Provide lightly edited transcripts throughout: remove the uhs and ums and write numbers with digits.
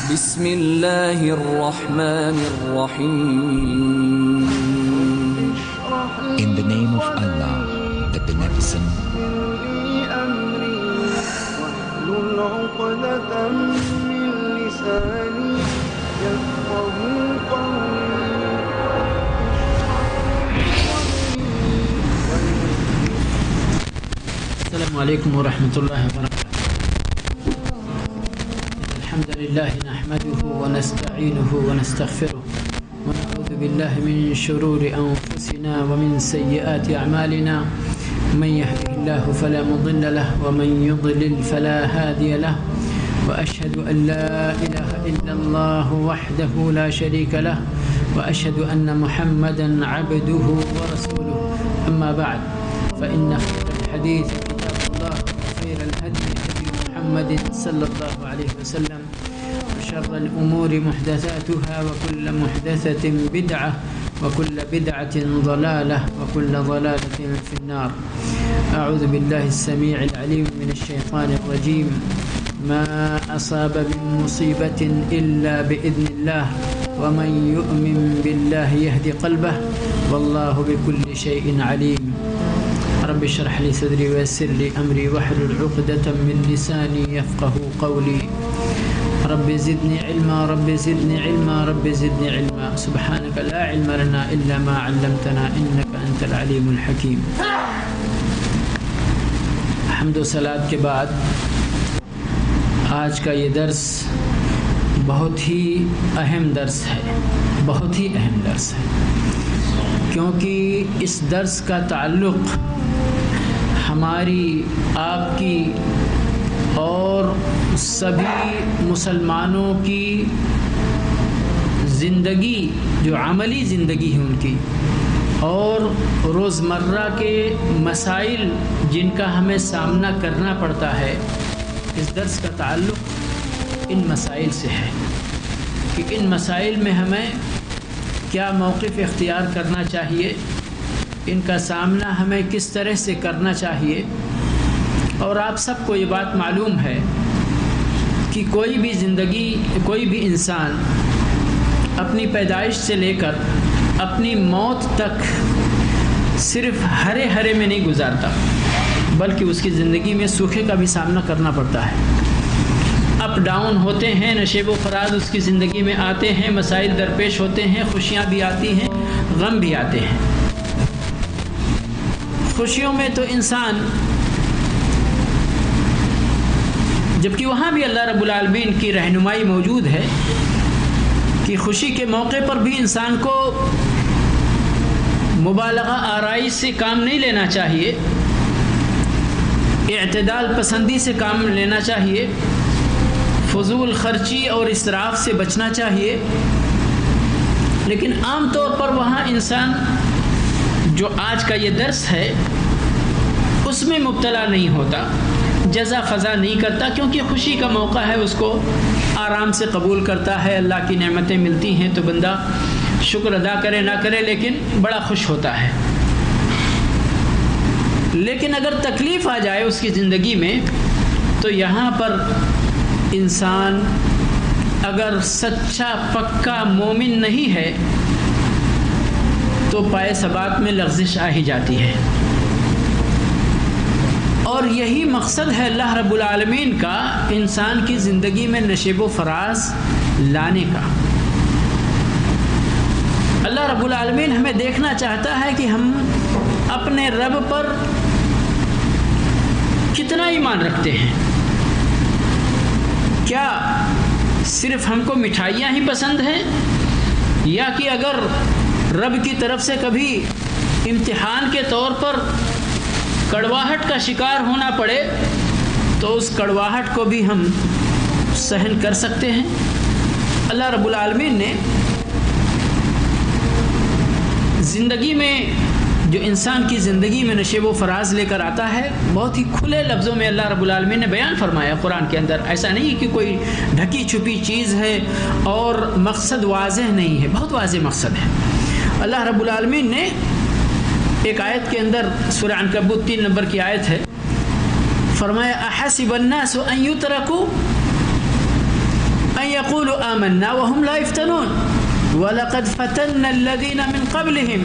بسم اللہ الرحمن الرحیم. In the name of Allah, the Beneficent, السلام علیکم ورحمۃ اللہ وبرکاتہ. الحمد للہ نحمده ونستعینه ونستغفره ونعوذ باللہ من شرور انفسنا ومن سیئات اعمالنا. من يهده الله فلا مضل له ومن يضلل فلا هادي له وأشهد أن لا إله إلا الله وحده لا شريك له وأشهد أن محمدا عبده ورسوله. أما بعد فإن خير الحديث كتاب الله وخير الهدي هدي محمد صلى الله عليه وسلم وشر الأمور محدثاتها وكل محدثة بدعة وكل بدعة ضلالة وكل ضلالة في النار. أعوذ بالله السميع العليم من الشيطان الرجيم. ما أصاب من مصيبة إلا بإذن الله ومن يؤمن بالله يهدي قلبه والله بكل شيء عليم. رب اشرح لي صدري ويسر لي أمري واحلل عقدة من لساني يفقهوا قولي. رب زدني علما رب زدني علما رب زدني علما سبحانك لا علم لنا إلا ما علمتنا إنك أنت العليم الحكيم. حمد و صلات کے بعد آج کا یہ درس بہت ہی اہم درس ہے، بہت ہی اہم درس ہے، کیونکہ اس درس کا تعلق ہماری آپ کی اور سبھی مسلمانوں کی زندگی، جو عملی زندگی ہے ان کی، اور روزمرہ کے مسائل جن کا ہمیں سامنا کرنا پڑتا ہے، اس درس کا تعلق ان مسائل سے ہے کہ ان مسائل میں ہمیں کیا موقف اختیار کرنا چاہیے، ان کا سامنا ہمیں کس طرح سے کرنا چاہیے. اور آپ سب کو یہ بات معلوم ہے کہ کوئی بھی انسان اپنی پیدائش سے لے کر اپنی موت تک صرف ہرے ہرے میں نہیں گزارتا، بلکہ اس کی زندگی میں سوکھے کا بھی سامنا کرنا پڑتا ہے. اپ ڈاؤن ہوتے ہیں، نشیب و فراز اس کی زندگی میں آتے ہیں، مسائل درپیش ہوتے ہیں، خوشیاں بھی آتی ہیں، غم بھی آتے ہیں. خوشیوں میں تو انسان، جبکہ وہاں بھی اللہ رب العالمین کی رہنمائی موجود ہے کہ خوشی کے موقع پر بھی انسان کو مبالغہ آرائی سے کام نہیں لینا چاہیے، اعتدال پسندی سے کام لینا چاہیے، فضول خرچی اور اسراف سے بچنا چاہیے. لیکن عام طور پر وہاں انسان جو آج کا یہ درس ہے اس میں مبتلا نہیں ہوتا، جزا خزا نہیں کرتا، کیونکہ خوشی کا موقع ہے، اس کو آرام سے قبول کرتا ہے. اللہ کی نعمتیں ملتی ہیں تو بندہ شکر ادا کرے نہ کرے لیکن بڑا خوش ہوتا ہے. لیکن اگر تکلیف آ جائے اس کی زندگی میں تو یہاں پر انسان اگر سچا پکا مومن نہیں ہے تو پائے ثبات میں لغزش آ ہی جاتی ہے. اور یہی مقصد ہے اللہ رب العالمین کا انسان کی زندگی میں نشیب و فراز لانے کا. اللہ رب العالمین ہمیں دیکھنا چاہتا ہے کہ ہم اپنے رب پر کتنا ایمان رکھتے ہیں. کیا صرف ہم کو مٹھائیاں ہی پسند ہیں، یا کہ اگر رب کی طرف سے کبھی امتحان کے طور پر کڑواہٹ کا شکار ہونا پڑے تو اس کڑواہٹ کو بھی ہم سہن کر سکتے ہیں. اللہ رب العالمین نے زندگی میں، جو انسان کی زندگی میں نشیب و فراز لے کر آتا ہے، بہت ہی کھلے لفظوں میں اللہ رب العالمین نے بیان فرمایا قرآن کے اندر. ایسا نہیں کہ کوئی ڈھکی چھپی چیز ہے اور مقصد واضح نہیں ہے، بہت واضح مقصد ہے. اللہ رب العالمین نے ایک آیت کے اندر، سورہ عنکبوت 3 نمبر کی آیت ہے، فرمایا احسب الناس ان یترکوا أن يقولوا آمنا وهم لا يفتنون وَلَقَدْ فَتَنَّا الَّذِينَ مِنْ قَبْلِهِمْ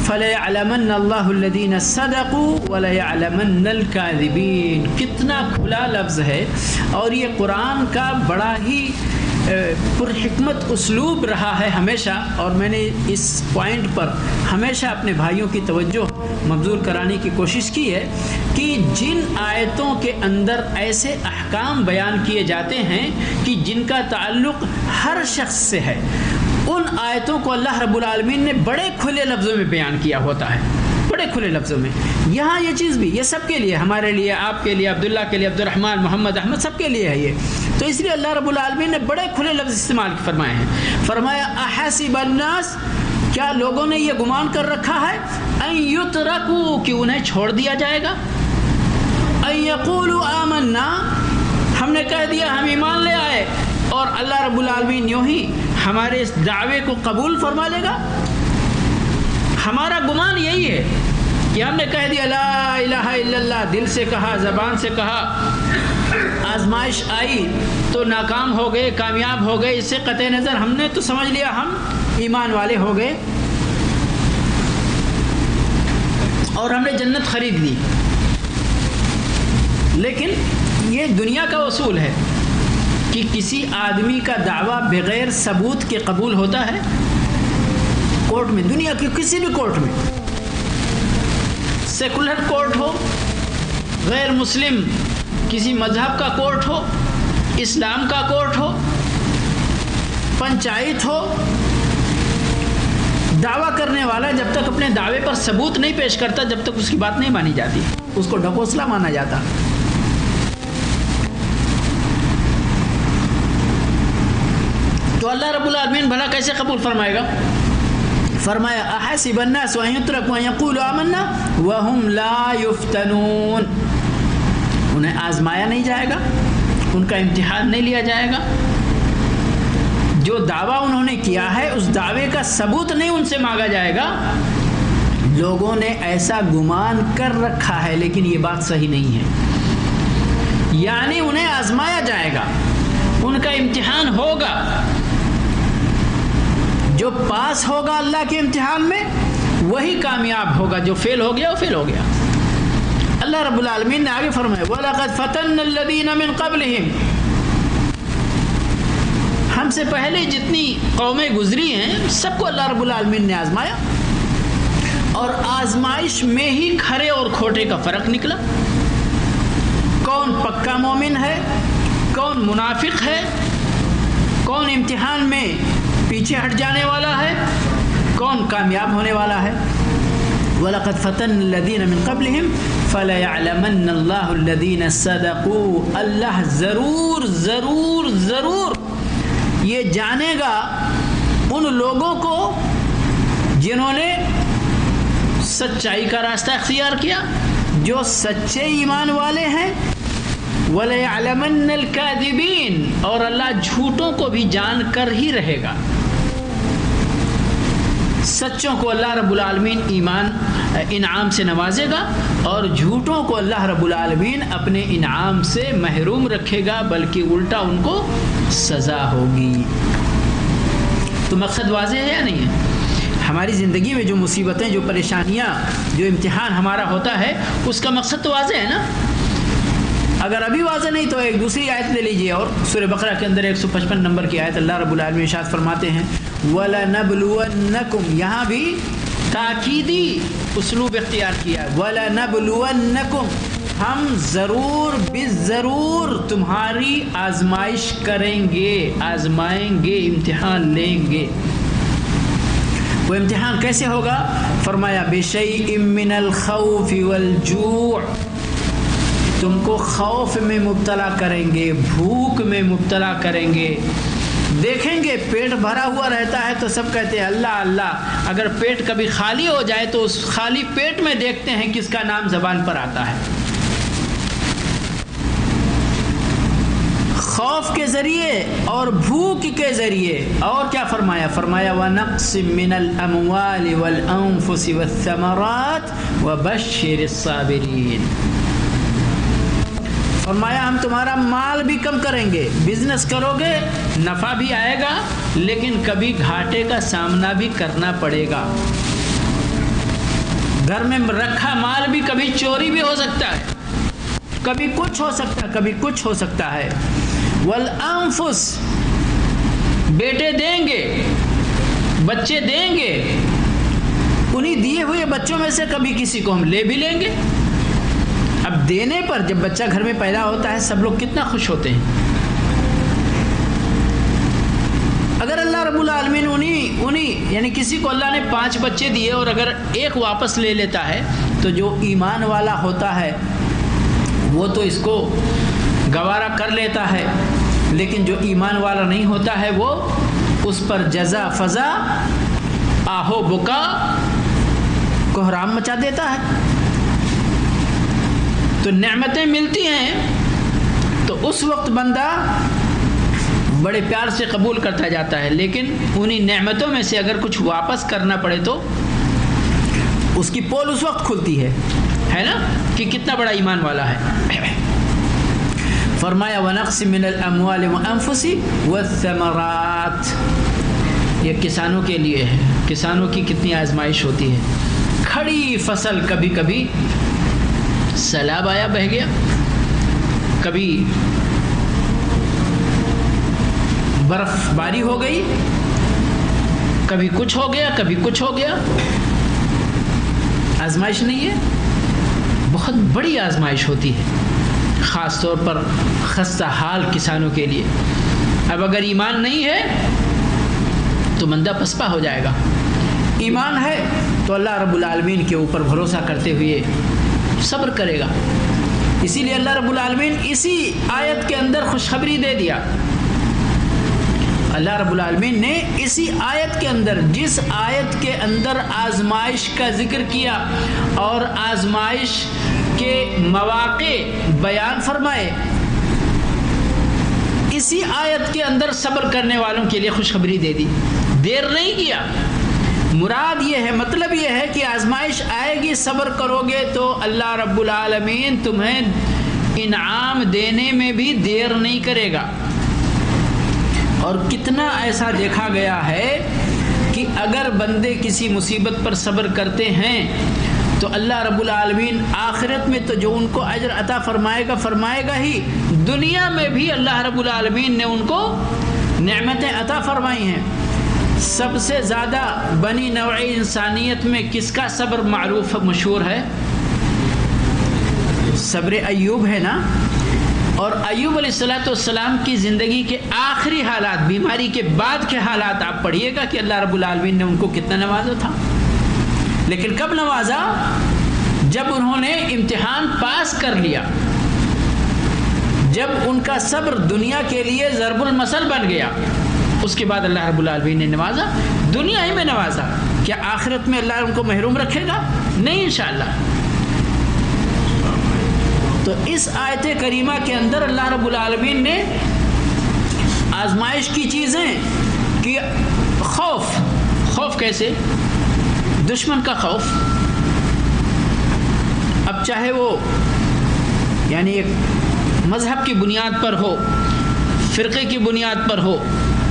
فَلَيَعْلَمَنَّ اللَّهُ الَّذِينَ صَدَقُوا وَلَيَعْلَمَنَّ الْكَاذِبِينَ. کتنا کھلا لفظ ہے اور یہ قرآن کا بڑا ہی پرحکمت اسلوب رہا ہے ہمیشہ. اور میں نے اس پوائنٹ پر ہمیشہ اپنے بھائیوں کی توجہ مبذول کرانے کی کوشش کی ہے کہ جن آیتوں کے اندر ایسے احکام بیان کیے جاتے ہیں کہ جن کا تعلق ہر شخص سے ہے، ان آیتوں کو اللہ رب العالمین نے بڑے کھلے لفظوں میں بیان کیا ہوتا ہے، بڑے کھلے لفظوں میں. یہاں یہ چیز بھی، یہ سب کے لیے، ہمارے لیے، آپ کے لیے، عبداللہ کے لیے، عبد الرحمن، محمد، احمد، سب کے لیے ہے یہ. تو اس لیے اللہ رب العالمین نے بڑے کھلے لفظ استعمال فرمائے ہیں. فرمایا احسب الناس، کیا لوگوں نے یہ گمان کر رکھا ہے، ان یترکوا، کہ انہیں چھوڑ دیا جائے گا، ان یقولوا آمنا، ہم نے کہہ دیا ہم ایمان لے آئے، اور اللہ رب العالمین یوں ہی ہمارے اس دعوے کو قبول فرما لے گا. ہمارا گمان یہی ہے کہ ہم نے کہہ دیا لا الہ الا اللہ، دل سے کہا، زبان سے کہا، آزمائش آئی تو ناکام ہو گئے، کامیاب ہو گئے، اس سے قطع نظر ہم نے تو سمجھ لیا ہم ایمان والے ہو گئے اور ہم نے جنت خرید لی. لیکن یہ دنیا کا اصول ہے کہ کسی آدمی کا دعویٰ بغیر ثبوت کے قبول ہوتا ہے. کورٹ میں، دنیا کے کسی بھی کورٹ میں، سیکولر کورٹ ہو، غیر مسلم کسی مذہب کا کورٹ ہو، اسلام کا کورٹ ہو، پنچایت ہو، دعویٰ کرنے والا جب تک اپنے دعوے پر ثبوت نہیں پیش کرتا، جب تک اس کی بات نہیں مانی جاتی، اس کو ڈھکوسلا مانا جاتا. تو اللہ رب العالمین بھلا کیسے قبول فرمائے گا؟ فرمایا احسب الناس ان يتركوا ان يقولوا آمنا وهم لا يفتنون، انہیں آزمایا نہیں جائے گا، ان کا امتحان نہیں لیا جائے گا. جو دعویٰ انہوں نے کیا ہے اس دعوے کا ثبوت نہیں ان سے مانگا جائے گا. لوگوں نے ایسا گمان کر رکھا ہے لیکن یہ بات صحیح نہیں ہے. یعنی انہیں آزمایا جائے گا، ان کا امتحان ہوگا. جو پاس ہوگا اللہ کے امتحان میں وہی کامیاب ہوگا، جو فیل ہو گیا وہ فیل ہو گیا. اللہ رب العالمین نے آگے فرمایا وَلَقَدْ فَتَنَّا الَّذِينَ مِن قَبْلِهِمْ، ہم سے پہلے جتنی قومیں گزری ہیں سب کو اللہ رب العالمین نے آزمایا، اور آزمائش میں ہی کھرے اور کھوٹے کا فرق نکلا. کون پکا مومن ہے، کون منافق ہے، کون امتحان میں پیچھے ہٹ جانے والا ہے، کون کامیاب ہونے والا ہے. وَلَقَدْ فَتَنَّا الَّذِينَ مِن قَبْلِهِمْ فَلَيَعْلَمَنَّ اللَّهُ الَّذِينَ صَدَقُوا، اللہ ضرور ضرور ضرور یہ جانے گا ان لوگوں کو جنہوں نے سچائی کا راستہ اختیار کیا، جو سچے ایمان والے ہیں. وَلَيَعْلَمَنَّ الْكَاذِبِينَ، اور اللہ جھوٹوں کو بھی جان کر ہی رہے گا. سچوں کو اللہ رب العالمین انعام سے نوازے گا، اور جھوٹوں کو اللہ رب العالمین اپنے انعام سے محروم رکھے گا، بلکہ الٹا ان کو سزا ہوگی. تو مقصد واضح ہے یا نہیں ہے؟ ہماری زندگی میں جو مصیبتیں، جو پریشانیاں، جو امتحان ہمارا ہوتا ہے اس کا مقصد تو واضح ہے نا. اگر ابھی واضح نہیں تو ایک دوسری آیت لے لیجئے، اور سورہ بقرہ کے اندر 155 نمبر کی آیت اللہ رب العالمین ارشاد فرماتے ہیں وَلَنَبْلُوَنَّكُمْ، یہاں بھی تاکیدی اسلوب اختیار کیا ہے. وَلَنَبْلُوَنَّكُمْ، ہم ضرور بالضرور تمہاری آزمائش کریں گے، آزمائیں گے، امتحان لیں گے. وہ امتحان کیسے ہوگا؟ فرمایا بِشَيْءٍ مِّنَ الْخَوْفِ وَالْجُوعِ، تم کو خوف میں مبتلا کریں گے، بھوک میں مبتلا کریں گے. دیکھیں گے پیٹ بھرا ہوا رہتا ہے تو سب کہتے ہیں اللہ اللہ، اگر پیٹ کبھی خالی ہو جائے تو اس خالی پیٹ میں دیکھتے ہیں کس کا نام زبان پر آتا ہے. خوف کے ذریعے اور بھوک کے ذریعے. اور کیا فرمایا؟ فرمایا وَنَقْصٍ مِّنَ الْأَمْوَالِ وَالْأَنفُسِ وَالثَّمَرَاتِ وَبَشِّرِ الصَّابِرِينَ. فرمایا ہم تمہارا مال بھی کم کریں گے. بزنس کرو گے نفع بھی آئے گا لیکن کبھی گھاٹے کا سامنا بھی کرنا پڑے گا. گھر میں رکھا مال بھی کبھی چوری بھی ہو سکتا ہے, کبھی کچھ ہو سکتا ہے, کبھی کچھ ہو سکتا ہے. والانفس, بیٹے دیں گے, بچے دیں گے, انہی دیے ہوئے بچوں میں سے کبھی کسی کو ہم لے بھی لیں گے. اب دینے پر جب بچہ گھر میں پیدا ہوتا ہے سب لوگ کتنا خوش ہوتے ہیں. اگر اللہ رب العالمین انہی یعنی کسی کو اللہ نے 5 بچے دیے اور اگر ایک واپس لے لیتا ہے تو جو ایمان والا ہوتا ہے وہ تو اس کو گوارا کر لیتا ہے, لیکن جو ایمان والا نہیں ہوتا ہے وہ اس پر جزا فضا آہو بکا کوہرام مچا دیتا ہے. تو نعمتیں ملتی ہیں تو اس وقت بندہ بڑے پیار سے قبول کرتا جاتا ہے, لیکن انہی نعمتوں میں سے اگر کچھ واپس کرنا پڑے تو اس کی پول اس وقت کھلتی ہے نا کہ کتنا بڑا ایمان والا ہے. فرمایا وَنَقْصٍ مِّنَ الْأَمْوَالِ وَأَنفُسِ وَالثَّمَرَاتِ, یہ کسانوں کے لیے ہے. کسانوں کی کتنی آزمائش ہوتی ہے. کھڑی فصل کبھی کبھی سیلاب آیا بہہ گیا, کبھی برف باری ہو گئی, کبھی کچھ ہو گیا, کبھی کچھ ہو گیا. آزمائش نہیں ہے, بہت بڑی آزمائش ہوتی ہے, خاص طور پر خستہ حال کسانوں کے لیے. اب اگر ایمان نہیں ہے تو بندہ پسپا ہو جائے گا. ایمان ہے تو اللہ رب العالمین کے اوپر بھروسہ کرتے ہوئے صبر کرے گا. اسی لیے اللہ رب العالمین اسی آیت کے اندر خوشخبری دے دیا. اللہ رب العالمین نے اسی آیت کے اندر, جس آیت کے اندر آزمائش کا ذکر کیا اور آزمائش کے مواقع بیان فرمائے, اسی آیت کے اندر صبر کرنے والوں کے لیے خوشخبری دے دی. دیر نہیں کیا. مراد یہ ہے, مطلب یہ ہے کہ آزمائش آئے گی, صبر کرو گے تو اللہ رب العالمین تمہیں انعام دینے میں بھی دیر نہیں کرے گا. اور کتنا ایسا دیکھا گیا ہے کہ اگر بندے کسی مصیبت پر صبر کرتے ہیں تو اللہ رب العالمین آخرت میں تو جو ان کو اجر عطا فرمائے گا ہی, دنیا میں بھی اللہ رب العالمین نے ان کو نعمتیں عطا فرمائی ہیں. سب سے زیادہ بنی نوع انسانیت میں کس کا صبر معروف مشہور ہے؟ صبر ایوب ہے نا. اور ایوب علیہ السلام کی زندگی کے آخری حالات, بیماری کے بعد کے حالات آپ پڑھیے گا کہ اللہ رب العالمین نے ان کو کتنا نوازا تھا. لیکن کب نوازا؟ جب انہوں نے امتحان پاس کر لیا, جب ان کا صبر دنیا کے لیے ضرب المثل بن گیا, اس کے بعد اللہ رب العالمین نے نوازا. دنیا ہی میں نوازا. کیا آخرت میں اللہ ان کو محروم رکھے گا؟ نہیں انشاءاللہ. تو اس آیت کریمہ کے اندر اللہ رب العالمین نے آزمائش کی چیزیں کہ خوف کیسے؟ دشمن کا خوف. اب چاہے وہ یعنی ایک مذہب کی بنیاد پر ہو, فرقے کی بنیاد پر ہو,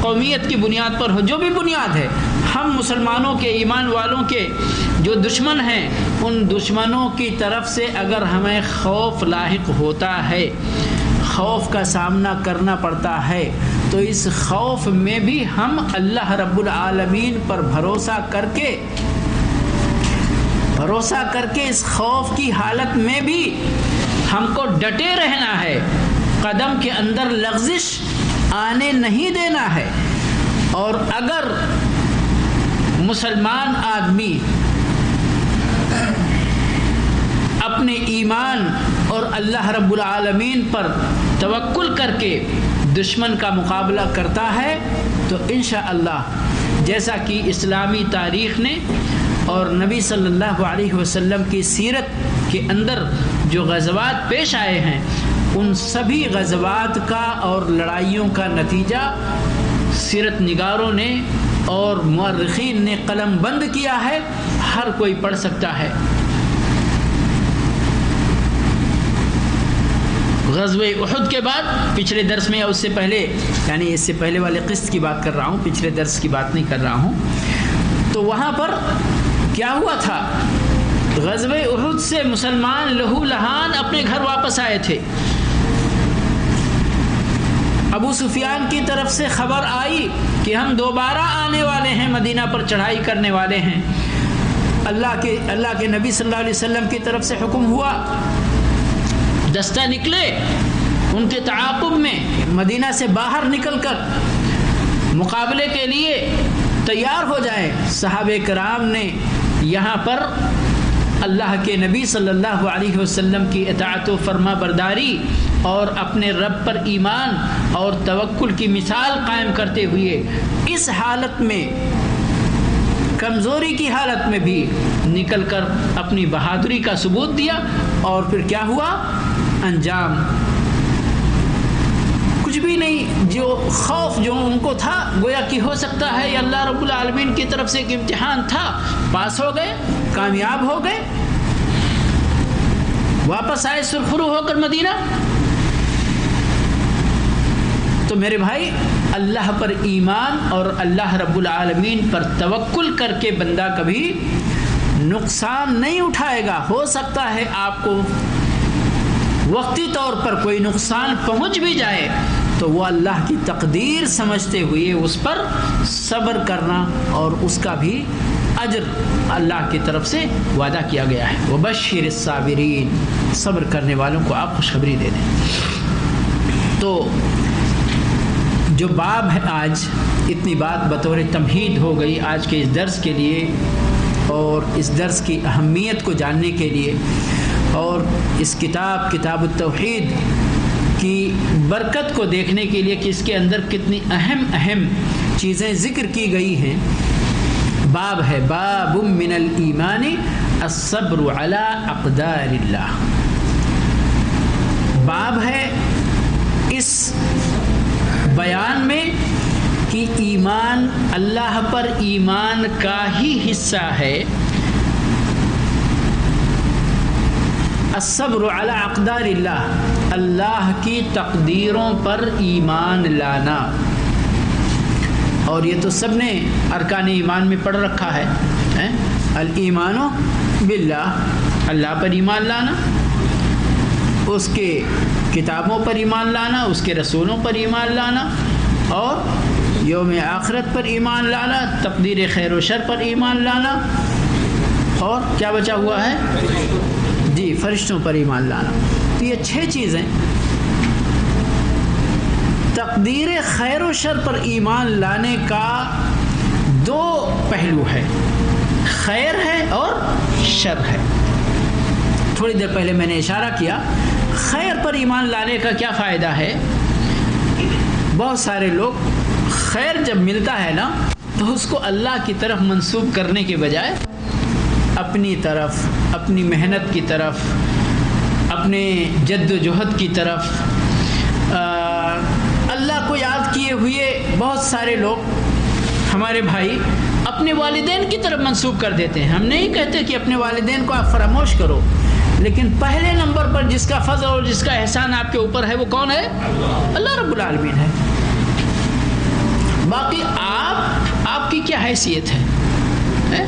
قومیت کی بنیاد پر ہو, جو بھی بنیاد ہے, ہم مسلمانوں کے, ایمان والوں کے جو دشمن ہیں, ان دشمنوں کی طرف سے اگر ہمیں خوف لاحق ہوتا ہے, خوف کا سامنا کرنا پڑتا ہے, تو اس خوف میں بھی ہم اللہ رب العالمین پر بھروسہ کر کے اس خوف کی حالت میں بھی ہم کو ڈٹے رہنا ہے, قدم کے اندر لغزش آنے نہیں دینا ہے. اور اگر مسلمان آدمی اپنے ایمان اور اللہ رب العالمین پر توکل کر کے دشمن کا مقابلہ کرتا ہے تو انشاءاللہ جیسا کہ اسلامی تاریخ نے اور نبی صلی اللہ علیہ وسلم کی سیرت کے اندر جو غزوات پیش آئے ہیں, ان سبھی غزوات کا اور لڑائیوں کا نتیجہ سیرت نگاروں نے اور مورخین نے قلم بند کیا ہے, ہر کوئی پڑھ سکتا ہے. غزوہ احد کے بعد پچھلے درس میں یا اس سے پہلے، یعنی اس سے پہلے والے قسط کی بات کر رہا ہوں، پچھلے درس کی بات نہیں کر رہا ہوں، تو وہاں پر کیا ہوا تھا؟ غزوہ احد سے مسلمان لہو لہان اپنے گھر واپس آئے تھے. ابو سفیان کی طرف سے خبر آئی کہ ہم دوبارہ آنے والے ہیں، مدینہ پر چڑھائی کرنے والے ہیں. اللہ کے نبی صلی اللہ علیہ وسلم کی طرف سے حکم ہوا، دستہ نکلے ان کے تعاقب میں، مدینہ سے باہر نکل کر مقابلے کے لیے تیار ہو جائیں. صحابہ کرام نے یہاں پر اللہ کے نبی صلی اللہ علیہ وسلم کی اطاعت و فرما برداری اور اپنے رب پر ایمان اور توکل کی مثال قائم کرتے ہوئے اس حالت میں، کمزوری کی حالت میں بھی نکل کر اپنی بہادری کا ثبوت دیا. اور پھر کیا ہوا؟ انجام کچھ بھی نہیں. جو خوف جو ان کو تھا گویا کہ ہو سکتا ہے یہ اللہ رب العالمین کی طرف سے ایک امتحان تھا، پاس ہو گئے، کامیاب ہو گئے، واپس آئے سرخرو ہو کر مدینہ. تو میرے بھائی، اللہ پر ایمان اور اللہ رب العالمین پر توکل کر کے بندہ کبھی نقصان نہیں اٹھائے گا. ہو سکتا ہے آپ کو وقتی طور پر کوئی نقصان پہنچ بھی جائے تو وہ اللہ کی تقدیر سمجھتے ہوئے اس پر صبر کرنا، اور اس کا بھی اجر اللہ کی طرف سے وعدہ کیا گیا ہے. وبشر الصابرین، صبر کرنے والوں کو آپ خوشخبری دے دیں. تو جو باب ہے، آج اتنی بات بطور تمہید ہو گئی آج کے اس درس کے لیے، اور اس درس کی اہمیت کو جاننے کے لیے، اور اس کتاب التوحید کی برکت کو دیکھنے کے لیے کہ اس کے اندر کتنی اہم چیزیں ذکر کی گئی ہیں. باب ہے باب من الایمان الصبر علی اقدار اللہ. باب ہے اس بیان میں کہ ایمان اللہ پر ایمان کا ہی حصہ ہے. الصبر علی اقدار اللہ، اللہ کی تقدیروں پر ایمان لانا. اور یہ تو سب نے ارکان ایمان میں پڑھ رکھا ہے. الایمان باللہ، اللہ پر ایمان لانا، اس کے کتابوں پر ایمان لانا، اس کے رسولوں پر ایمان لانا، اور یوم آخرت پر ایمان لانا، تقدیر خیر و شر پر ایمان لانا، اور کیا بچا ہوا ہے؟ جی، فرشتوں پر ایمان لانا. تو یہ 6 چیزیں. تقدیر خیر و شر پر ایمان لانے کا 2 پہلو ہے، خیر ہے اور شر ہے. تھوڑی دیر پہلے میں نے اشارہ کیا، خیر پر ایمان لانے کا کیا فائدہ ہے. بہت سارے لوگ خیر جب ملتا ہے نا تو اس کو اللہ کی طرف منسوب کرنے کے بجائے اپنی طرف، اپنی محنت کی طرف، اپنے جد و جہد کی طرف، اللہ کو یاد کیے ہوئے بہت سارے لوگ ہمارے بھائی اپنے والدین کی طرف منسوب کر دیتے ہیں. ہم نہیں کہتے کہ اپنے والدین کو آپ فراموش کرو، لیکن پہلے نمبر پر جس کا فضل اور جس کا احسان آپ کے اوپر ہے وہ کون ہے؟ اللہ رب العالمین ہے. باقی آپ کی کیا حیثیت ہے؟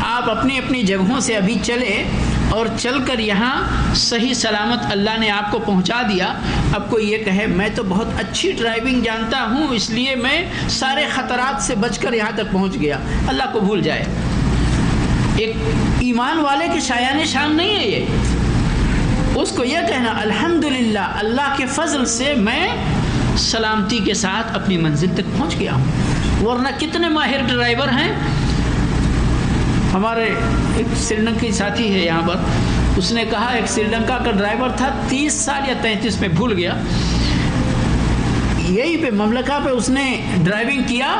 آپ اپنی اپنی جگہوں سے ابھی چلے اور چل کر یہاں صحیح سلامت اللہ نے آپ کو پہنچا دیا. اب کوئی یہ کہے میں تو بہت اچھی ڈرائیونگ جانتا ہوں اس لیے میں سارے خطرات سے بچ کر یہاں تک پہنچ گیا، اللہ کو بھول جائے. ایک ایمان والے کے شایان شان نہیں ہے یہ. اس کو یہ کہنا الحمدللہ اللہ کے فضل سے میں سلامتی کے ساتھ اپنی منزل تک پہنچ گیا ہوں. ورنہ کتنے ماہر ڈرائیور ہیں. ہمارے ایک سری لنکی ساتھی ہے یہاں پر، اس نے کہا ایک سری لنکا کا ڈرائیور تھا، 30 سال یا 33 میں بھول گیا، یہی پہ مملکہ پہ اس نے ڈرائیونگ کیا،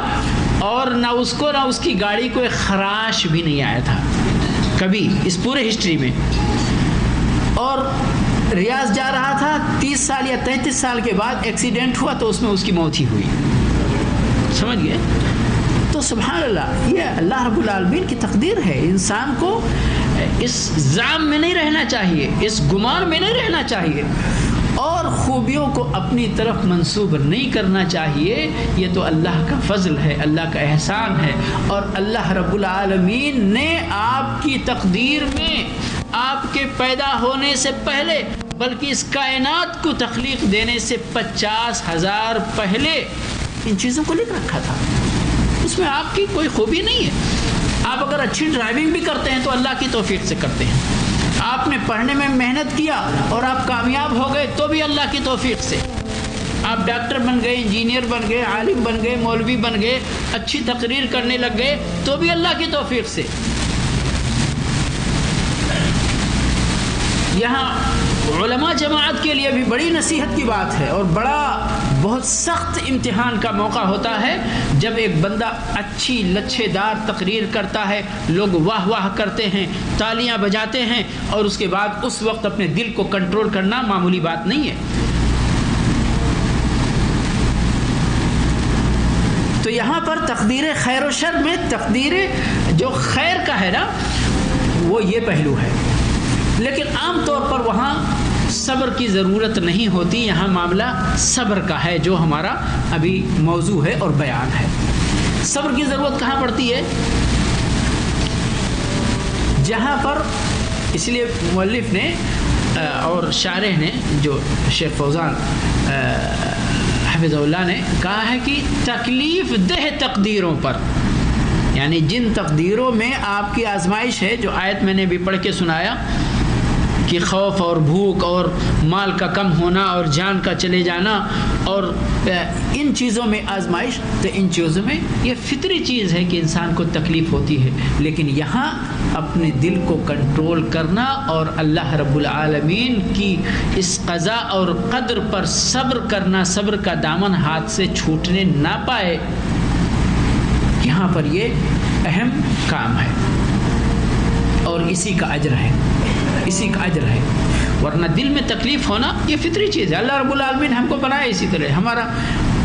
اور نہ اس کو نہ اس کی گاڑی کو ایک خراش بھی نہیں آیا تھا کبھی اس پورے ہسٹری میں. اور ریاض جا رہا تھا، 30 سال یا 33 سال کے بعد ایکسیڈنٹ ہوا تو اس میں اس کی موت ہی ہوئی. سمجھ گئے؟ تو سبحان اللہ، یہ اللہ رب العالمین کی تقدیر ہے. انسان کو اس زعم میں نہیں رہنا چاہیے، اس گمان میں نہیں رہنا چاہیے. اور خوبیوں کو اپنی طرف منسوب نہیں کرنا چاہیے. یہ تو اللہ کا فضل ہے, اللہ کا احسان ہے, اور اللہ رب العالمین نے آپ کی تقدیر میں آپ کے پیدا ہونے سے پہلے بلکہ اس کائنات کو تخلیق دینے سے 50,000 پہلے ان چیزوں کو لکھ رکھا تھا. اس میں آپ کی کوئی خوبی نہیں ہے. آپ اگر اچھی ڈرائیونگ بھی کرتے ہیں تو اللہ کی توفیق سے کرتے ہیں. آپ نے پڑھنے میں محنت کیا اور آپ کامیاب ہو گئے تو بھی اللہ کی توفیق سے. آپ ڈاکٹر بن گئے, انجینئر بن گئے, عالم بن گئے, مولوی بن گئے, اچھی تقریر کرنے لگ گئے تو بھی اللہ کی توفیق سے. یہاں علماء جماعت کے لیے بھی بڑی نصیحت کی بات ہے اور بہت سخت امتحان کا موقع ہوتا ہے جب ایک بندہ اچھی لچھے دار تقریر کرتا ہے, لوگ واہ واہ کرتے ہیں, تالیاں بجاتے ہیں, اور اس کے بعد اس وقت اپنے دل کو کنٹرول کرنا معمولی بات نہیں ہے. تو یہاں پر تقدیر خیر و شر میں تقدیر جو خیر کا ہے نا وہ یہ پہلو ہے, لیکن عام طور پر وہاں صبر کی ضرورت نہیں ہوتی. یہاں معاملہ صبر کا ہے جو ہمارا ابھی موضوع ہے اور بیان ہے. صبر کی ضرورت کہاں پڑتی ہے؟ جہاں پر, اس لیے مؤلف نے اور شارح نے جو شیخ فوزان حفظہ اللہ نے کہا ہے کہ تکلیف دہ تقدیروں پر, یعنی جن تقدیروں میں آپ کی آزمائش ہے, جو آیت میں نے بھی پڑھ کے سنایا کہ خوف اور بھوک اور مال کا کم ہونا اور جان کا چلے جانا اور ان چیزوں میں آزمائش, تو ان چیزوں میں یہ فطری چیز ہے کہ انسان کو تکلیف ہوتی ہے. لیکن یہاں اپنے دل کو کنٹرول کرنا اور اللہ رب العالمین کی اس قضا اور قدر پر صبر کرنا, صبر کا دامن ہاتھ سے چھوٹنے نہ پائے, یہاں پر یہ اہم کام ہے اور اسی کا اجر ہے, اسی کا اجر ہے. ورنہ دل میں تکلیف ہونا یہ فطری چیز ہے. اللہ رب العالمین ہم کو بنایا اسی طرح. ہمارا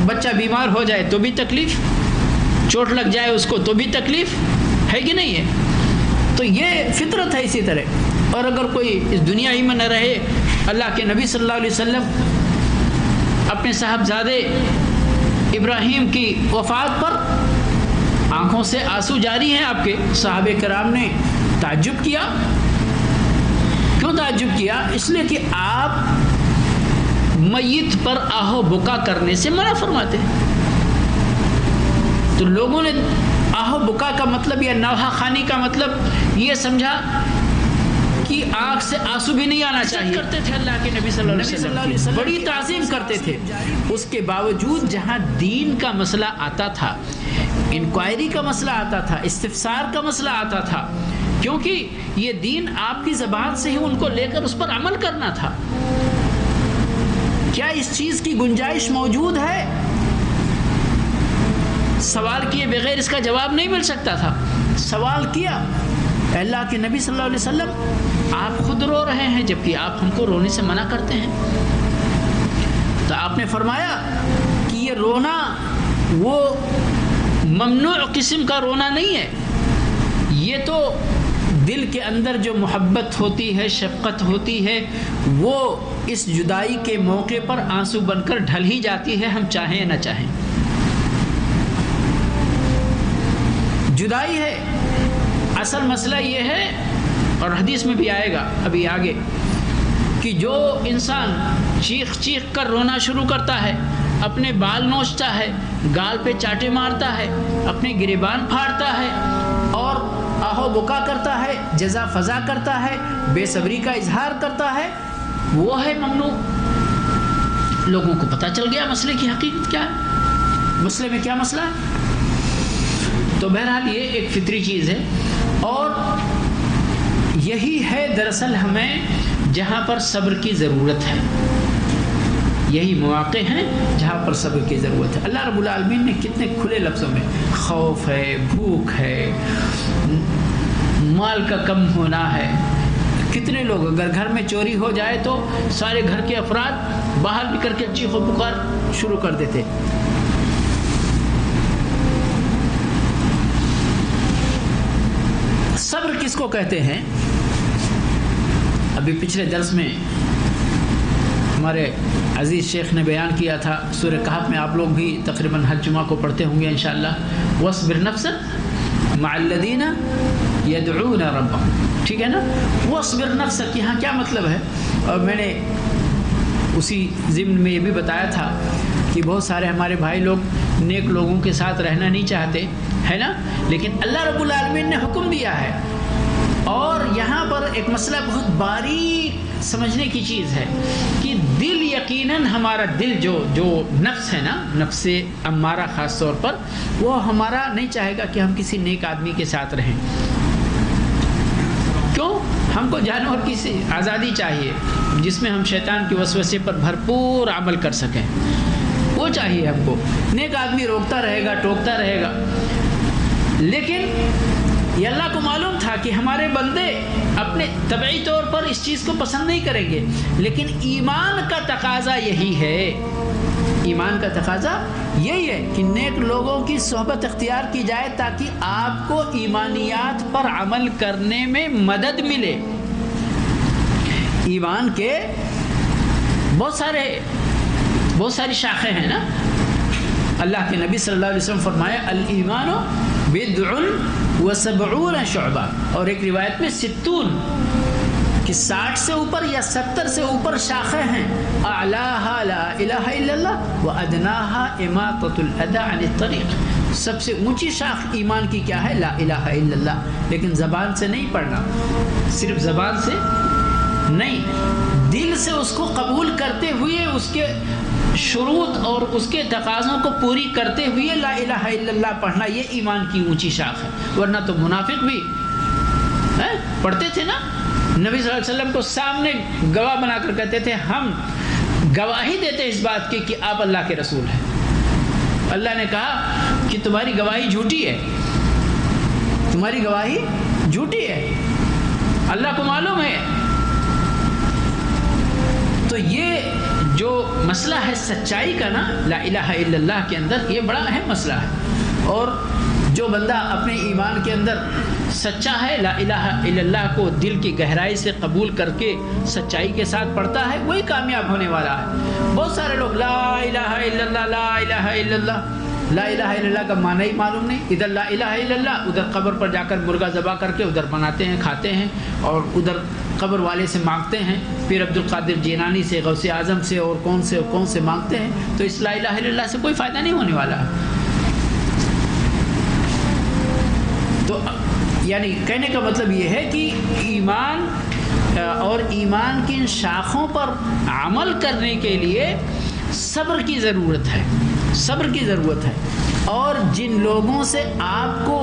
بچہ بیمار ہو جائے تو بھی تکلیف, چوٹ لگ جائے اس کو تو بھی تکلیف ہے کہ نہیں ہے. تو یہ فطرت ہے اسی طرح. اور اگر کوئی اس دنیا ہی میں نہ رہے, اللہ کے نبی صلی اللہ علیہ وسلم اپنے صاحبزادے ابراہیم کی وفات پر آنکھوں سے آنسو جاری ہیں آپ کے, صحابہ کرام نے تعجب کیا. کیوں تعجب کیا؟ اس لیے کہ آپ میت پر آہو بکا کرنے سے منع فرماتے ہیں. تو لوگوں نے آہو بکا کا مطلب یا نوحہ خوانی کا مطلب یہ سمجھا کہ آنکھ سے آنسو بھی نہیں آنا چاہیے. کرتے تھے اللہ کے نبی صلی اللہ علیہ وسلم, بڑی تعظیم کرتے تھے. اس کے باوجود جہاں دین کا مسئلہ آتا تھا, انکوائری کا مسئلہ آتا تھا, استفسار کا مسئلہ آتا تھا, کیونکہ یہ دین آپ کی زبان سے ہی ان کو لے کر اس پر عمل کرنا تھا. کیا اس چیز کی گنجائش موجود ہے؟ سوال کیے بغیر اس کا جواب نہیں مل سکتا تھا. سوال کیا, اللہ کے نبی صلی اللہ علیہ وسلم آپ خود رو رہے ہیں جبکہ آپ ہم کو رونے سے منع کرتے ہیں. تو آپ نے فرمایا کہ یہ رونا وہ ممنوع قسم کا رونا نہیں ہے, یہ تو دل کے اندر جو محبت ہوتی ہے, شفقت ہوتی ہے, وہ اس جدائی کے موقع پر آنسو بن کر ڈھل ہی جاتی ہے, ہم چاہیں یا نہ چاہیں. جدائی ہے. اصل مسئلہ یہ ہے, اور حدیث میں بھی آئے گا ابھی آگے, کہ جو انسان چیخ چیخ کر رونا شروع کرتا ہے, اپنے بال نوچتا ہے, گال پہ چاٹے مارتا ہے, اپنے گریبان پھاڑتا ہے اور آہو بکا کرتا ہے, جزا فضا کرتا ہے, بے صبری کا اظہار کرتا ہے, وہ ہے ممنوع. لوگوں کو پتہ چل گیا مسئلے کی حقیقت کیا ہے, مسئلے میں کیا مسئلہ ہے. تو بہرحال یہ ایک فطری چیز ہے, اور یہی ہے دراصل ہمیں جہاں پر صبر کی ضرورت ہے. یہی مواقع ہیں جہاں پر صبر کی ضرورت ہے. اللہ رب العالمین نے کتنے کھلے لفظوں میں, خوف ہے, بھوک ہے, مال کا کم ہونا ہے. کتنے لوگ اگر گھر میں چوری ہو جائے تو سارے گھر کے افراد باہر نکل کر چیخ و پکار شروع کر دیتے. صبر کس کو کہتے ہیں؟ ابھی پچھلے درس میں ہمارے عزیز شیخ نے بیان کیا تھا سورہ کہف میں، آپ لوگ بھی تقریباً ہر جمعہ کو پڑھتے ہوں گے انشاءاللہ، وَاصْبِرْ نَفْسَكَ مَعَ الَّذِينَ يَدْعُونَ رَبَّهُمْ، ٹھیک ہے نا؟ وَاصْبِرْ نَفْسَكَ یہاں کیا مطلب ہے؟ اور میں نے اسی ضمن میں یہ بھی بتایا تھا کہ بہت سارے ہمارے بھائی لوگ نیک لوگوں کے ساتھ رہنا نہیں چاہتے، ہے نا؟ لیکن اللہ رب العالمین نے حکم دیا ہے، اور یہاں پر ایک مسئلہ بہت باریک سمجھنے کی چیز ہے کہ دل، یقیناً ہمارا دل جو نفس ہے نا، نفس امارہ خاص طور پر، وہ ہمارا نہیں چاہے گا کہ ہم کسی نیک آدمی کے ساتھ رہیں۔ کیوں؟ ہم کو جانور کی آزادی چاہیے جس میں ہم شیطان کے وسوسے پر بھرپور عمل کر سکیں، وہ چاہیے ہم کو۔ نیک آدمی روکتا رہے گا، ٹوکتا رہے گا، لیکن یہ اللہ کو معلوم تھا کہ ہمارے بندے اپنے طبعی طور پر اس چیز کو پسند نہیں کریں گے، لیکن ایمان کا تقاضا یہی ہے، ایمان کا تقاضا یہی ہے کہ نیک لوگوں کی صحبت اختیار کی جائے تاکہ آپ کو ایمانیات پر عمل کرنے میں مدد ملے۔ ایمان کے بہت ساری شاخیں ہیں نا۔ اللہ کے نبی صلی اللہ علیہ وسلم فرمایا الایمان بدع و70 شعبہ، اور ایک روایت میں 60 کہ 60 سے اوپر یا 70 سے اوپر شاخیں ہیں۔ اعلاها لا الہ الا اللہ و ادناها اماطۃ الاذى عن الطریق، سب سے اونچی شاخ ایمان کی کیا ہے؟ لا الہ الا اللہ، لیکن زبان سے نہیں پڑھنا، صرف زبان سے نہیں، دل سے اس کو قبول کرتے ہوئے اس کے شروط اور اس کے تقاضوں کو پوری کرتے ہوئے لا الہ الا اللہ پڑھنا، یہ ایمان کی اونچی شاخ ہے۔ ورنہ تو منافق بھی پڑھتے تھے نا، نبی صلی اللہ علیہ وسلم کو سامنے گواہ بنا کر کہتے تھے ہم گواہی دیتے اس بات کی کہ آپ اللہ کے رسول ہیں۔ اللہ نے کہا کہ تمہاری گواہی جھوٹی ہے، تمہاری گواہی جھوٹی ہے، اللہ کو معلوم ہے۔ تو یہ جو مسئلہ ہے سچائی کا نا، لا الہ الا اللہ کے اندر، یہ بڑا اہم مسئلہ ہے، اور جو بندہ اپنے ایمان کے اندر سچا ہے، لا الہ الا اللہ کو دل کی گہرائی سے قبول کر کے سچائی کے ساتھ پڑھتا ہے، وہی کامیاب ہونے والا ہے۔ بہت سارے لوگ لا الہ الا اللہ، لا الہ الا اللہ، لا الہ الا اللہ کا معنی ہی معلوم نہیں، ادھر لا الہ الا اللہ، ادھر قبر پر جا کر مرغا ذبح کر کے ادھر بناتے ہیں، کھاتے ہیں، اور ادھر قبر والے سے مانگتے ہیں، پھر عبد القادر جیلانی سے، غوث اعظم سے، اور کون سے مانگتے ہیں، تو اس لا الہ الا اللہ سے کوئی فائدہ نہیں ہونے والا ہے۔ تو یعنی کہنے کا مطلب یہ ہے کہ ایمان اور ایمان کی ان شاخوں پر عمل کرنے کے لیے صبر کی ضرورت ہے، صبر کی ضرورت ہے، اور جن لوگوں سے آپ کو